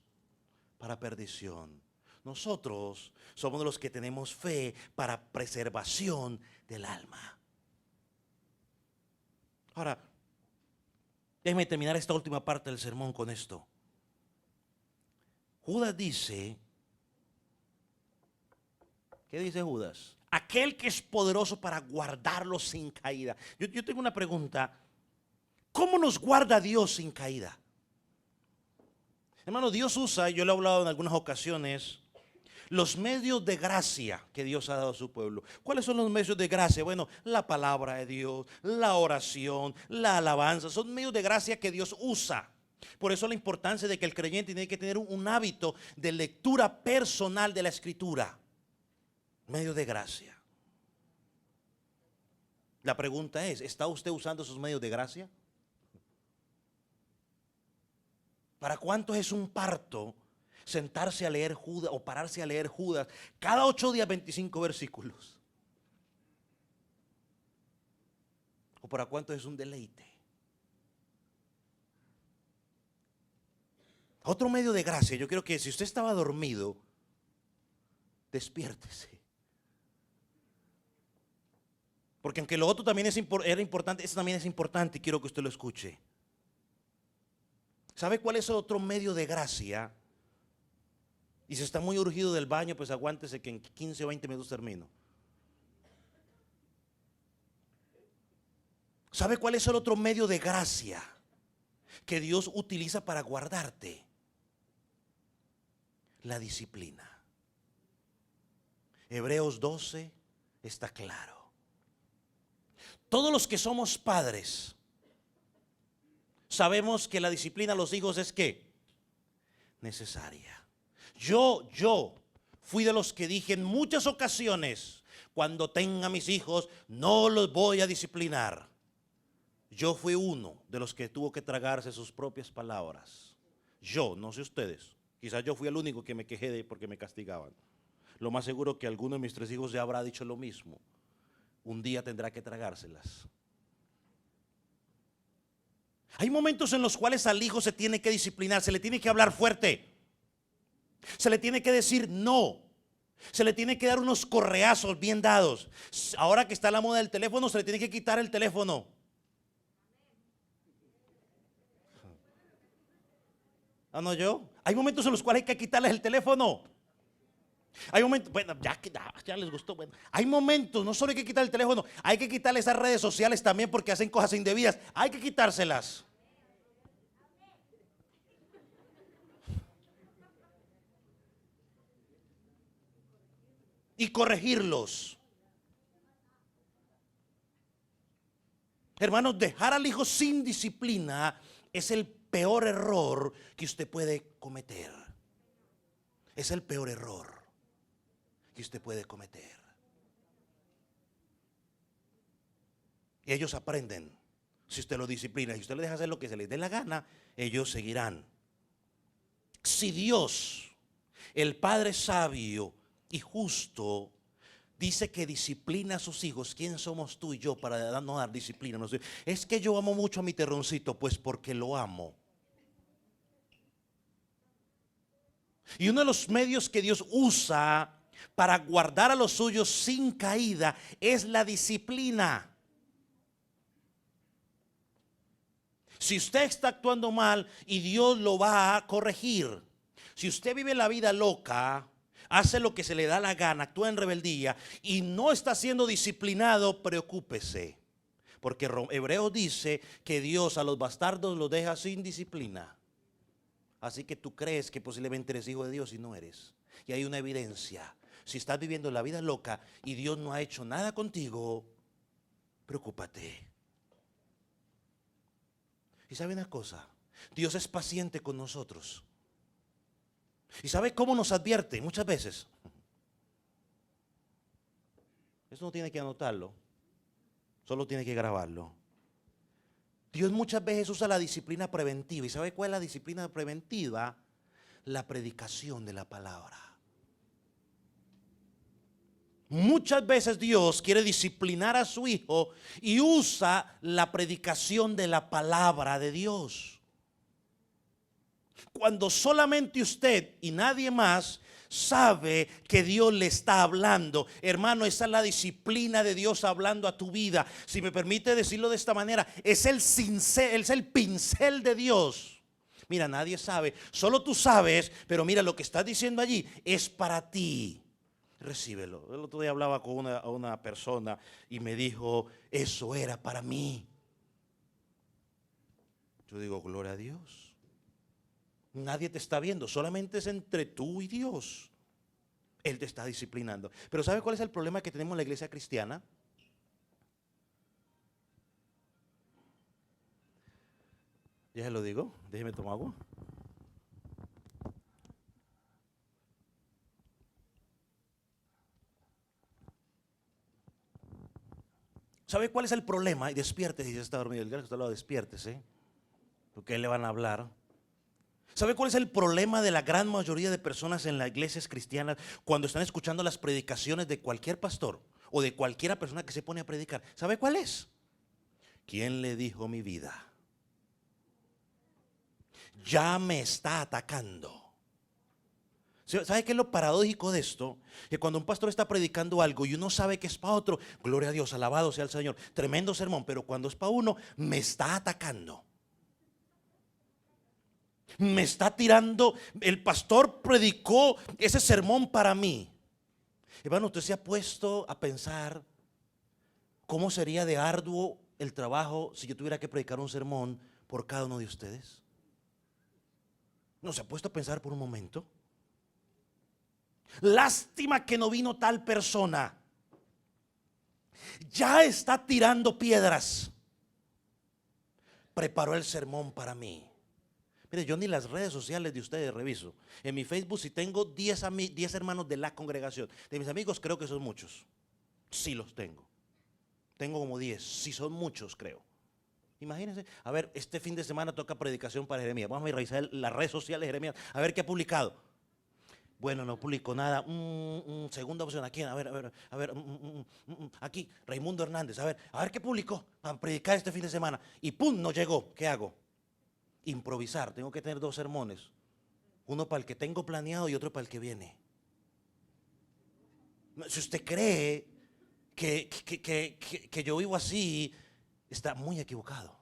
para perdición. Nosotros somos de los que tenemos fe para preservación del alma. Ahora, déjeme terminar esta última parte del sermón con esto. Judas dice, ¿qué dice Judas? Aquel que es poderoso para guardarlos sin caída. Yo tengo una pregunta. ¿Cómo nos guarda Dios sin caída? Hermano, Dios usa, yo lo he hablado en algunas ocasiones, los medios de gracia que Dios ha dado a su pueblo. ¿Cuáles son los medios de gracia? Bueno, la palabra de Dios, la oración, la alabanza, son medios de gracia que Dios usa. Por eso la importancia de que el creyente tiene que tener un hábito de lectura personal de la Escritura. Medio de gracia. La pregunta es, ¿está usted usando esos medios de gracia? ¿Para cuántos es un parto sentarse a leer Judas o pararse a leer Judas cada 8 días 25 versículos? ¿O para cuántos es un deleite? Otro medio de gracia, yo quiero que si usted estaba dormido, despiértese. Porque aunque lo otro también era importante, eso también es importante y quiero que usted lo escuche. ¿Sabe cuál es el otro medio de gracia? Y si está muy urgido del baño, pues aguántese que en 15 o 20 minutos termino. ¿Sabe cuál es el otro medio de gracia que Dios utiliza para guardarte? La disciplina. Hebreos 12 está claro. Todos los que somos padres sabemos que la disciplina a los hijos es ¿qué? Necesaria. Yo fui de los que dije en muchas ocasiones, cuando tenga mis hijos no los voy a disciplinar. Yo fui uno de los que tuvo que tragarse sus propias palabras. Yo, no sé ustedes, quizás yo fui el único que me quejé de porque me castigaban. Lo más seguro que alguno de mis 3 hijos ya habrá dicho lo mismo. Un día tendrá que tragárselas. Hay momentos en los cuales al hijo se tiene que disciplinar, se le tiene que hablar fuerte, se le tiene que decir no, se le tiene que dar unos correazos bien dados. Ahora que está la moda del teléfono, se le tiene que quitar el teléfono. Ah, no, yo. Hay momentos en los cuales hay que quitarles el teléfono. Hay momentos, bueno, ya les gustó. Bueno, hay momentos, no solo hay que quitar el teléfono, hay que quitarle esas redes sociales también porque hacen cosas indebidas. Hay que quitárselas. Y corregirlos. Hermanos, dejar al hijo sin disciplina es el peor error que usted puede cometer. Es el peor error que usted puede cometer. Y ellos aprenden. Si usted lo disciplina y usted les deja hacer lo que se les dé la gana, ellos seguirán. Si Dios, el Padre sabio y justo, dice que disciplina a sus hijos, ¿quién somos tú y yo para no dar disciplina? No sé. Es que yo amo mucho a mi terroncito, pues porque lo amo. Y uno de los medios que Dios usa para guardar a los suyos sin caída es la disciplina. Si usted está actuando mal y Dios lo va a corregir. Si usted vive la vida loca, hace lo que se le da la gana, actúa en rebeldía y no está siendo disciplinado, preocúpese. Porque Hebreos dice que Dios a los bastardos los deja sin disciplina. Así que tú crees que posiblemente eres hijo de Dios y no eres. Y hay una evidencia. Si estás viviendo la vida loca y Dios no ha hecho nada contigo, preocúpate. Y sabe una cosa, Dios es paciente con nosotros. ¿Y sabe cómo nos advierte muchas veces? Eso no tiene que anotarlo, solo tiene que grabarlo. Dios muchas veces usa la disciplina preventiva. ¿Y sabe cuál es la disciplina preventiva? La predicación de la palabra. Muchas veces Dios quiere disciplinar a su hijo y usa la predicación de la palabra de Dios. Cuando solamente usted y nadie más sabe que Dios le está hablando, hermano, esa es la disciplina de Dios hablando a tu vida. Si me permite decirlo de esta manera, es el pincel de Dios. Mira, nadie sabe, solo tú sabes, pero mira, lo que estás diciendo allí es para ti. Recíbelo. El otro día hablaba con una persona y me dijo, eso era para mí. Yo digo, gloria a Dios. Nadie te está viendo, solamente es entre tú y Dios. Él te está disciplinando. Pero ¿sabe cuál es el problema que tenemos en la iglesia cristiana? Ya se lo digo, déjeme tomar agua. ¿Sabe cuál es el problema? Y despiértese, si ya está dormido, el que está al lado, despiértese, porque le van a hablar. ¿Sabe cuál es el problema de la gran mayoría de personas en las iglesias cristianas cuando están escuchando las predicaciones de cualquier pastor o de cualquiera persona que se pone a predicar? ¿Sabe cuál es? ¿Quién le dijo mi vida? Ya me está atacando. ¿Sabe qué es lo paradójico de esto? Que cuando un pastor está predicando algo y uno sabe que es para otro, gloria a Dios, alabado sea el Señor, tremendo sermón, pero cuando es para uno, me está atacando. Me está tirando, el pastor predicó ese sermón para mí. Hermano, usted se ha puesto a pensar cómo sería de arduo el trabajo si yo tuviera que predicar un sermón por cada uno de ustedes. ¿No se ha puesto a pensar por un momento? Lástima que no vino tal persona. Ya está tirando piedras. Preparó el sermón para mí. Mire, yo ni las redes sociales de ustedes reviso. En mi Facebook, si tengo 10 hermanos de la congregación, de mis amigos, creo que son muchos. Sí los tengo. Tengo como 10. Sí son muchos, creo. Imagínense. A ver, este fin de semana toca predicación para Jeremías. Vamos a revisar las redes sociales de Jeremías. A ver qué ha publicado. Bueno, no publicó nada. Segunda opción, ¿a quién? A ver. Aquí, Raimundo Hernández. A ver qué publicó para predicar este fin de semana. Y ¡pum! No llegó. ¿Qué hago? Improvisar. Tengo que tener 2 sermones. Uno para el que tengo planeado y otro para el que viene. Si usted cree que yo vivo así, está muy equivocado.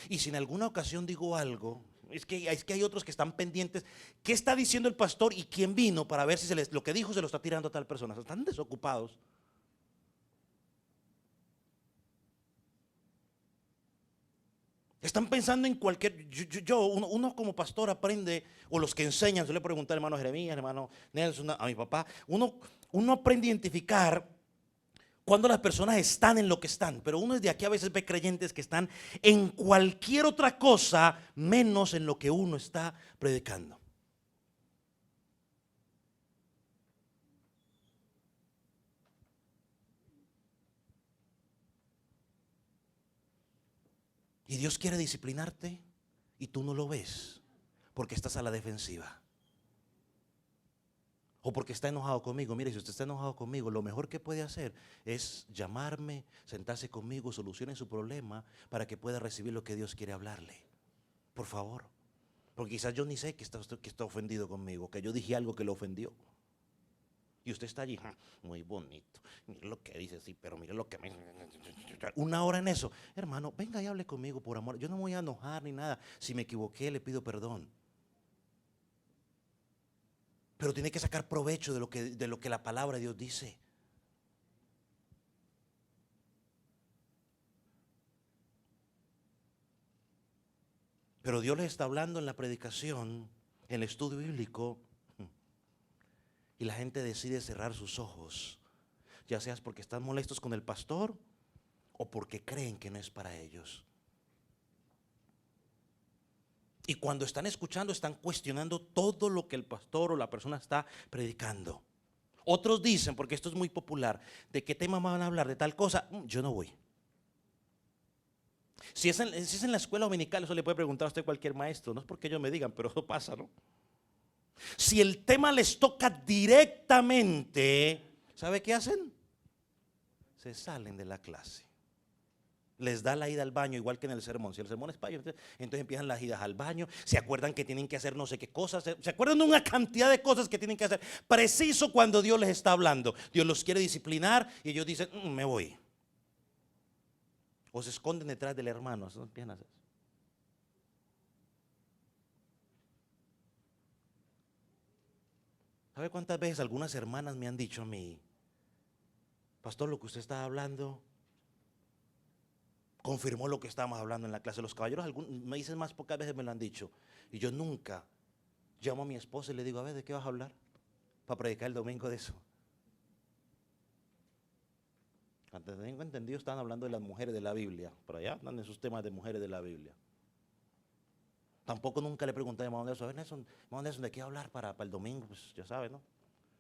Y si en alguna ocasión digo algo, es que hay otros que están pendientes. ¿Qué está diciendo el pastor y quién vino para ver si lo que dijo se lo está tirando a tal persona? Están desocupados. Están pensando en cualquier. Uno como pastor aprende, o los que enseñan, yo le pregunté al hermano Jeremías, hermano Nelson, a mi papá. Uno aprende a identificar cuando las personas están en lo que están, pero uno desde aquí a veces ve creyentes que están en cualquier otra cosa menos en lo que uno está predicando. Y Dios quiere disciplinarte y tú no lo ves porque estás a la defensiva. O porque está enojado conmigo. Mire, si usted está enojado conmigo, lo mejor que puede hacer es llamarme, sentarse conmigo, solucione su problema para que pueda recibir lo que Dios quiere hablarle. Por favor. Porque quizás yo ni sé que está ofendido conmigo, que yo dije algo que lo ofendió. Y usted está allí, muy bonito. Mire lo que dice, sí, pero mire lo que me. 1 hora en eso. Hermano, venga y hable conmigo por amor. Yo no me voy a enojar ni nada. Si me equivoqué, le pido perdón. Pero tiene que sacar provecho de lo que la palabra de Dios dice. Pero Dios les está hablando en la predicación, en el estudio bíblico, y la gente decide cerrar sus ojos, ya sea porque están molestos con el pastor o porque creen que no es para ellos. Y cuando están escuchando, están cuestionando todo lo que el pastor o la persona está predicando. Otros dicen, porque esto es muy popular, ¿de qué tema van a hablar? De tal cosa, yo no voy. Si es en la escuela dominical, eso le puede preguntar a usted cualquier maestro. No es porque ellos me digan, pero eso pasa, ¿no? Si el tema les toca directamente, ¿sabe qué hacen? Se salen de la clase. Les da la ida al baño, igual que en el sermón. Si el sermón es para ellos, entonces empiezan las idas al baño. Se acuerdan que tienen que hacer no sé qué cosas. Se acuerdan de una cantidad de cosas que tienen que hacer. Preciso cuando Dios les está hablando. Dios los quiere disciplinar y ellos dicen, me voy. O se esconden detrás del hermano. Eso empiezan a hacer. ¿Sabe cuántas veces algunas hermanas me han dicho a mí, pastor, lo que usted está hablando confirmó lo que estábamos hablando en la clase? Los caballeros me dicen más pocas veces me lo han dicho. Y yo nunca llamo a mi esposa y le digo, a ver, ¿de qué vas a hablar? Para predicar el domingo de eso. Antes tengo entendido, están hablando de las mujeres de la Biblia. Por allá andan esos temas de mujeres de la Biblia. Tampoco nunca le pregunté a hermano Nelson, a ver, Nelson, hermano Nelson, ¿de qué hablar para el domingo? Pues ya sabes, ¿no?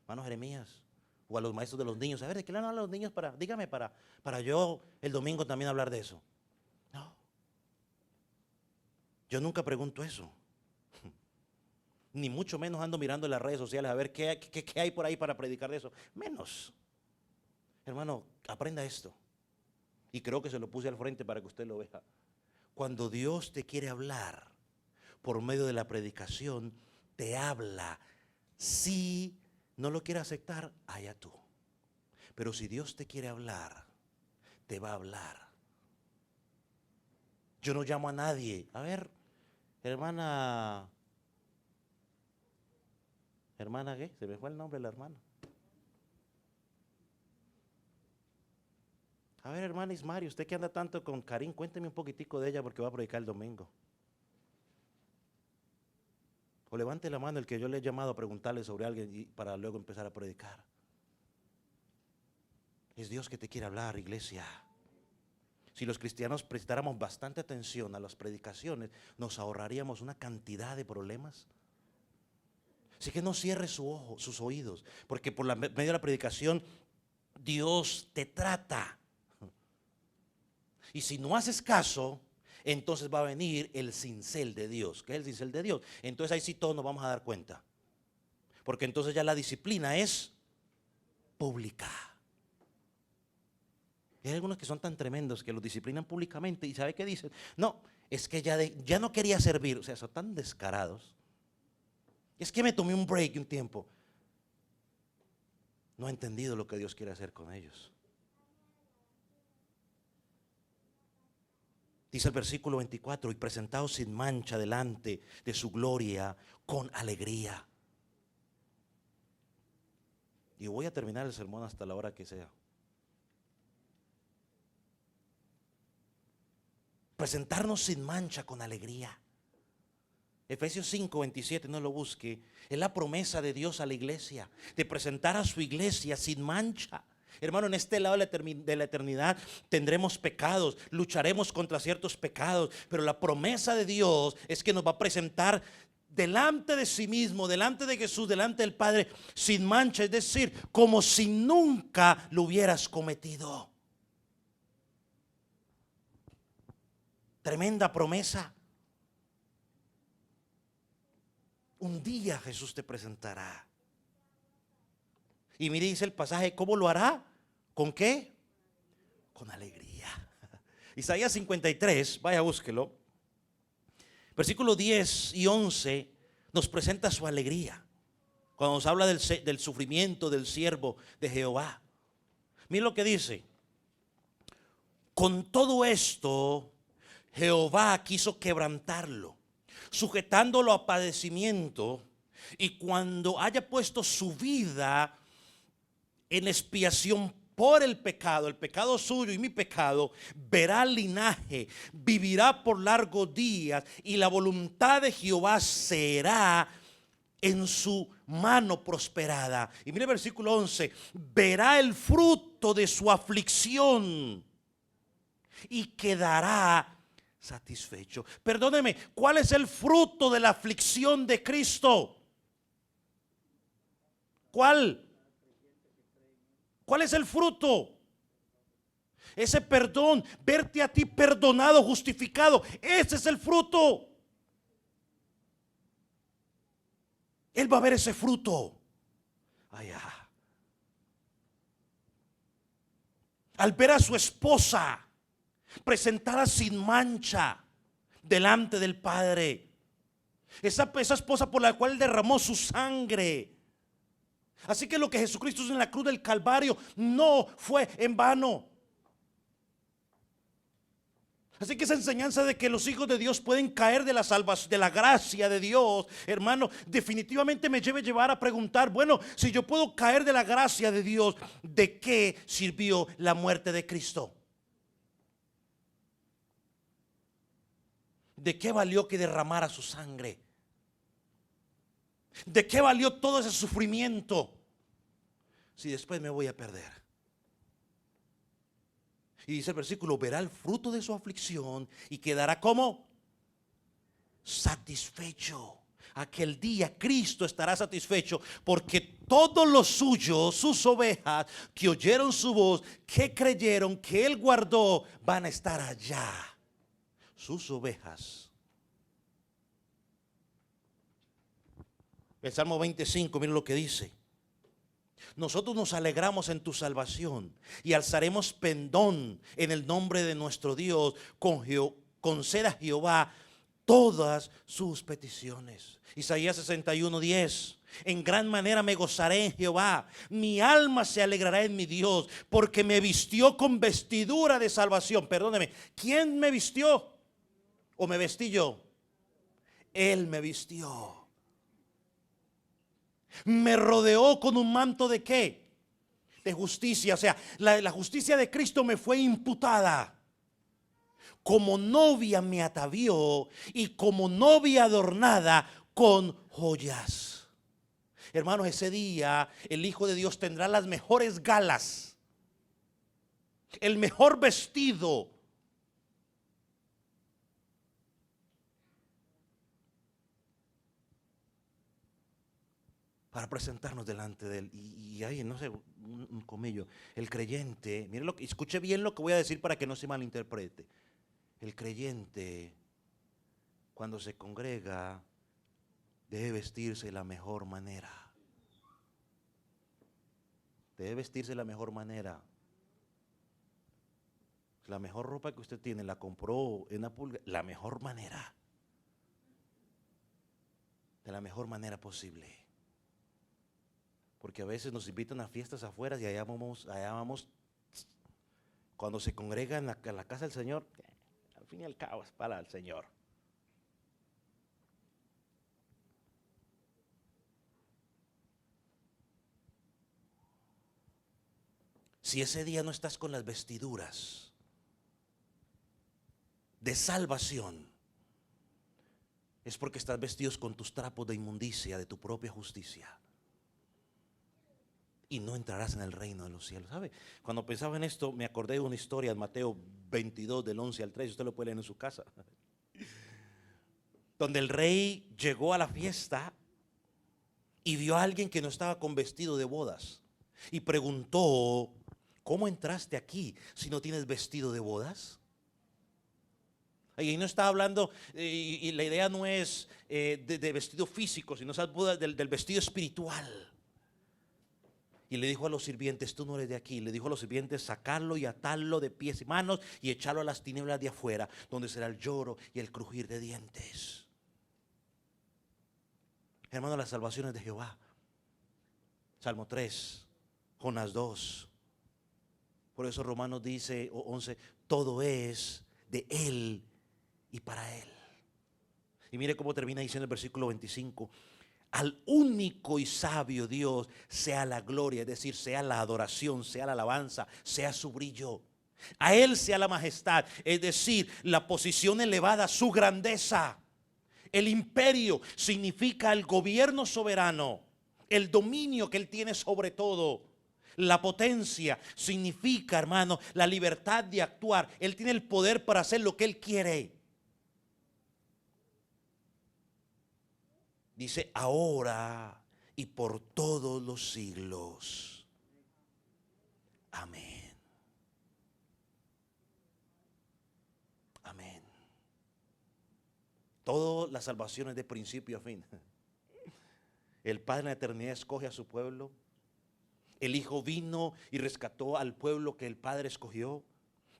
Hermano Jeremías, o a los maestros de los niños, a ver, ¿de qué le hablan a los niños dígame, para yo el domingo también hablar de eso? No. Yo nunca pregunto eso. Ni mucho menos ando mirando en las redes sociales a ver qué hay por ahí para predicar de eso. Menos. Hermano, aprenda esto. Y creo que se lo puse al frente para que usted lo vea. Cuando Dios te quiere hablar por medio de la predicación, te habla. Si no lo quiere aceptar, allá tú. Pero si Dios te quiere hablar, te va a hablar. Yo no llamo a nadie. A ver, hermana ¿qué? Se me fue el nombre de la hermana. A ver, hermana Ismari, usted que anda tanto con Karim, cuénteme un poquitico de ella porque va a predicar el domingo. O levante la mano el que yo le he llamado a preguntarle sobre alguien para luego empezar a predicar. Es Dios que te quiere hablar, iglesia. Si los cristianos prestáramos bastante atención a las predicaciones, nos ahorraríamos una cantidad de problemas. Así que no cierre sus oídos, porque por medio de la predicación Dios te trata. Y si no haces caso, entonces va a venir el cincel de Dios. ¿Qué es el cincel de Dios? Entonces ahí sí todos nos vamos a dar cuenta. Porque entonces ya la disciplina es pública. Y hay algunos que son tan tremendos que los disciplinan públicamente y ¿sabe qué dicen? No, es que ya no quería servir. O sea, son tan descarados. Es que me tomé un break un tiempo. No he entendido lo que Dios quiere hacer con ellos. Dice el versículo 24, y presentaos sin mancha delante de su gloria con alegría. Y voy a terminar el sermón hasta la hora que sea. Presentarnos sin mancha con alegría. Efesios 5, 27, no lo busque. Es la promesa de Dios a la iglesia, de presentar a su iglesia sin mancha. Hermano, en este lado de la eternidad tendremos pecados, lucharemos contra ciertos pecados, pero la promesa de Dios es que nos va a presentar delante de sí mismo, delante de Jesús, delante del Padre, sin mancha, es decir, como si nunca lo hubieras cometido. Tremenda promesa. Un día Jesús te presentará. Y mire, dice el pasaje, ¿cómo lo hará? ¿Con qué? Con alegría. Isaías 53, vaya, búsquelo. Versículos 10 y 11 nos presenta su alegría. Cuando nos habla del sufrimiento del siervo de Jehová. Mire lo que dice. Con todo esto, Jehová quiso quebrantarlo, sujetándolo a padecimiento, y cuando haya puesto su vida en expiación por el pecado suyo y mi pecado, verá linaje, vivirá por largos días, y la voluntad de Jehová será en su mano prosperada. Y mire el versículo 11, verá el fruto de su aflicción y quedará satisfecho. Perdóneme, ¿cuál es el fruto de la aflicción de Cristo? ¿Cuál? ¿Cuál es el fruto? Ese perdón, verte a ti perdonado, justificado. Ese es el fruto. Él va a ver ese fruto. Allá. Al ver a su esposa presentada sin mancha delante del Padre. Esa esposa por la cual derramó su sangre. Así que lo que Jesucristo hizo en la cruz del Calvario no fue en vano. Así que esa enseñanza de que los hijos de Dios pueden caer de la salvación, de la gracia de Dios, hermano, definitivamente me debe llevar a preguntar, bueno, si yo puedo caer de la gracia de Dios, ¿de qué sirvió la muerte de Cristo? ¿De qué valió que derramara su sangre? ¿De qué valió todo ese sufrimiento si después me voy a perder? Y dice el versículo, verá el fruto de su aflicción y quedará como satisfecho. Aquel día Cristo estará satisfecho porque todos los suyos, sus ovejas, que oyeron su voz, que creyeron, que Él guardó, van a estar allá. Sus ovejas. El Salmo 25, miren lo que dice. Nosotros nos alegramos en tu salvación y alzaremos pendón en el nombre de nuestro Dios. Conceda a Jehová todas sus peticiones. Isaías 61:10. En gran manera me gozaré en Jehová. Mi alma se alegrará en mi Dios, porque me vistió con vestidura de salvación. Perdóneme, ¿quién me vistió? ¿O me vestí yo? Él me vistió. Me rodeó con un manto ¿de qué? De justicia. O sea, la justicia de Cristo me fue imputada. Como novia me atavió y como novia adornada con joyas. Hermanos, ese día el Hijo de Dios tendrá las mejores galas, el mejor vestido. Para presentarnos delante de Él. Y ahí, no sé, un comello. El creyente, mire escuche bien lo que voy a decir para que no se malinterprete. El creyente, cuando se congrega, debe vestirse de la mejor manera. Debe vestirse de la mejor manera. La mejor ropa que usted tiene la compró en una pulga, la mejor manera. De la mejor manera posible. Porque a veces nos invitan a fiestas afuera y allá vamos. Cuando se congrega en la casa del Señor, al fin y al cabo es para el Señor. Si ese día no estás con las vestiduras de salvación, es porque estás vestidos con tus trapos de inmundicia de tu propia justicia. Y no entrarás en el reino de los cielos. ¿Sabe? Cuando pensaba en esto, me acordé de una historia en Mateo 22, del 11 al 13. Usted lo puede leer en su casa. Donde el rey llegó a la fiesta y vio a alguien que no estaba con vestido de bodas. Y preguntó, ¿cómo entraste aquí si no tienes vestido de bodas? Y no está hablando, y la idea no es de vestido físico, sino del vestido espiritual. Y le dijo a los sirvientes, tú no eres de aquí. Le dijo a los sirvientes, sacarlo y atarlo de pies y manos y echarlo a las tinieblas de afuera, donde será el lloro y el crujir de dientes. Hermano, la salvación es de Jehová. Salmo 3, Jonás 2. Por eso Romanos dice, 11, todo es de Él y para Él. Y mire cómo termina diciendo el versículo 25. Al único y sabio Dios sea la gloria, es decir, sea la adoración, sea la alabanza, sea su brillo. A Él sea la majestad, es decir, la posición elevada, su grandeza. El imperio significa el gobierno soberano, el dominio que Él tiene sobre todo. La potencia significa, hermano, la libertad de actuar. Él tiene el poder para hacer lo que Él quiere. Dice ahora y por todos los siglos. Amén. Amén. Todas las salvaciones de principio a fin. El Padre en la eternidad escoge a su pueblo. El Hijo vino y rescató al pueblo que el Padre escogió.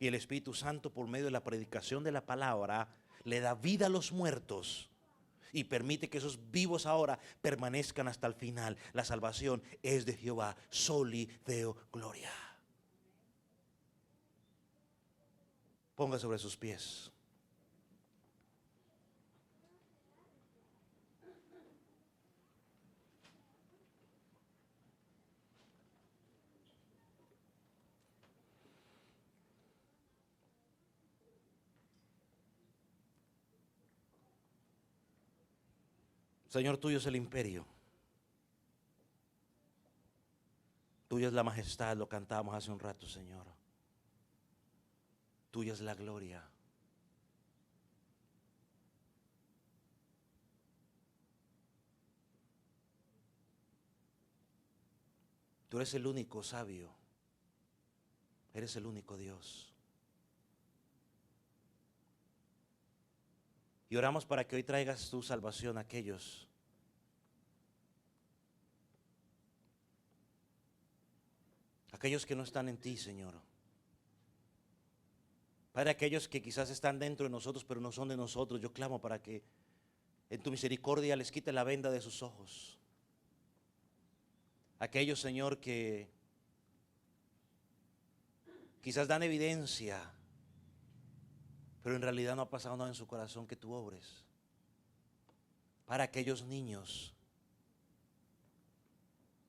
Y el Espíritu Santo, por medio de la predicación de la palabra, le da vida a los muertos. Y permite que esos vivos ahora permanezcan hasta el final. La salvación es de Jehová. Soli Deo Gloria. Ponga sobre sus pies. Señor, tuyo es el imperio. Tuya es la majestad, lo cantábamos hace un rato, Señor. Tuya es la gloria. Tú eres el único sabio. Eres el único Dios. Y oramos para que hoy traigas tu salvación a aquellos que no están en ti, Señor. Para aquellos que quizás están dentro de nosotros, pero no son de nosotros, yo clamo para que en tu misericordia les quite la venda de sus ojos. Aquellos, Señor, que quizás dan evidencia, pero en realidad no ha pasado nada en su corazón, que tú obres. Para aquellos niños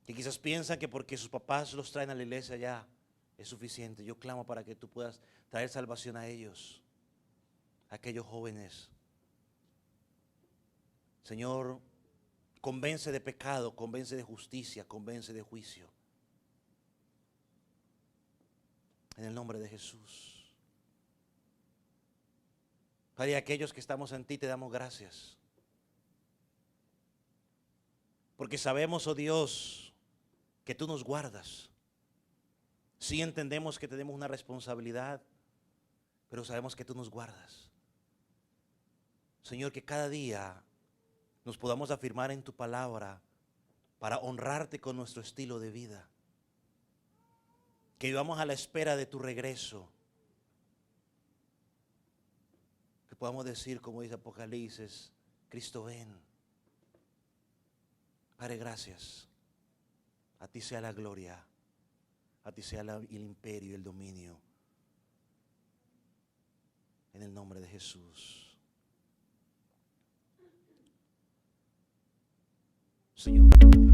que quizás piensan que porque sus papás los traen a la iglesia ya es suficiente. Yo clamo para que tú puedas traer salvación a ellos, a aquellos jóvenes. Señor, convence de pecado, convence de justicia, convence de juicio. En el nombre de Jesús. Padre, aquellos que estamos en ti te damos gracias. Porque sabemos, oh Dios, que tú nos guardas. Sí entendemos que tenemos una responsabilidad, pero sabemos que tú nos guardas. Señor, que cada día nos podamos afirmar en tu palabra para honrarte con nuestro estilo de vida. Que vivamos a la espera de tu regreso. Que podamos decir, como dice Apocalipsis, Cristo ven. Padre, gracias. A ti sea la gloria, a ti sea el imperio y el dominio. En el nombre de Jesús. Señor.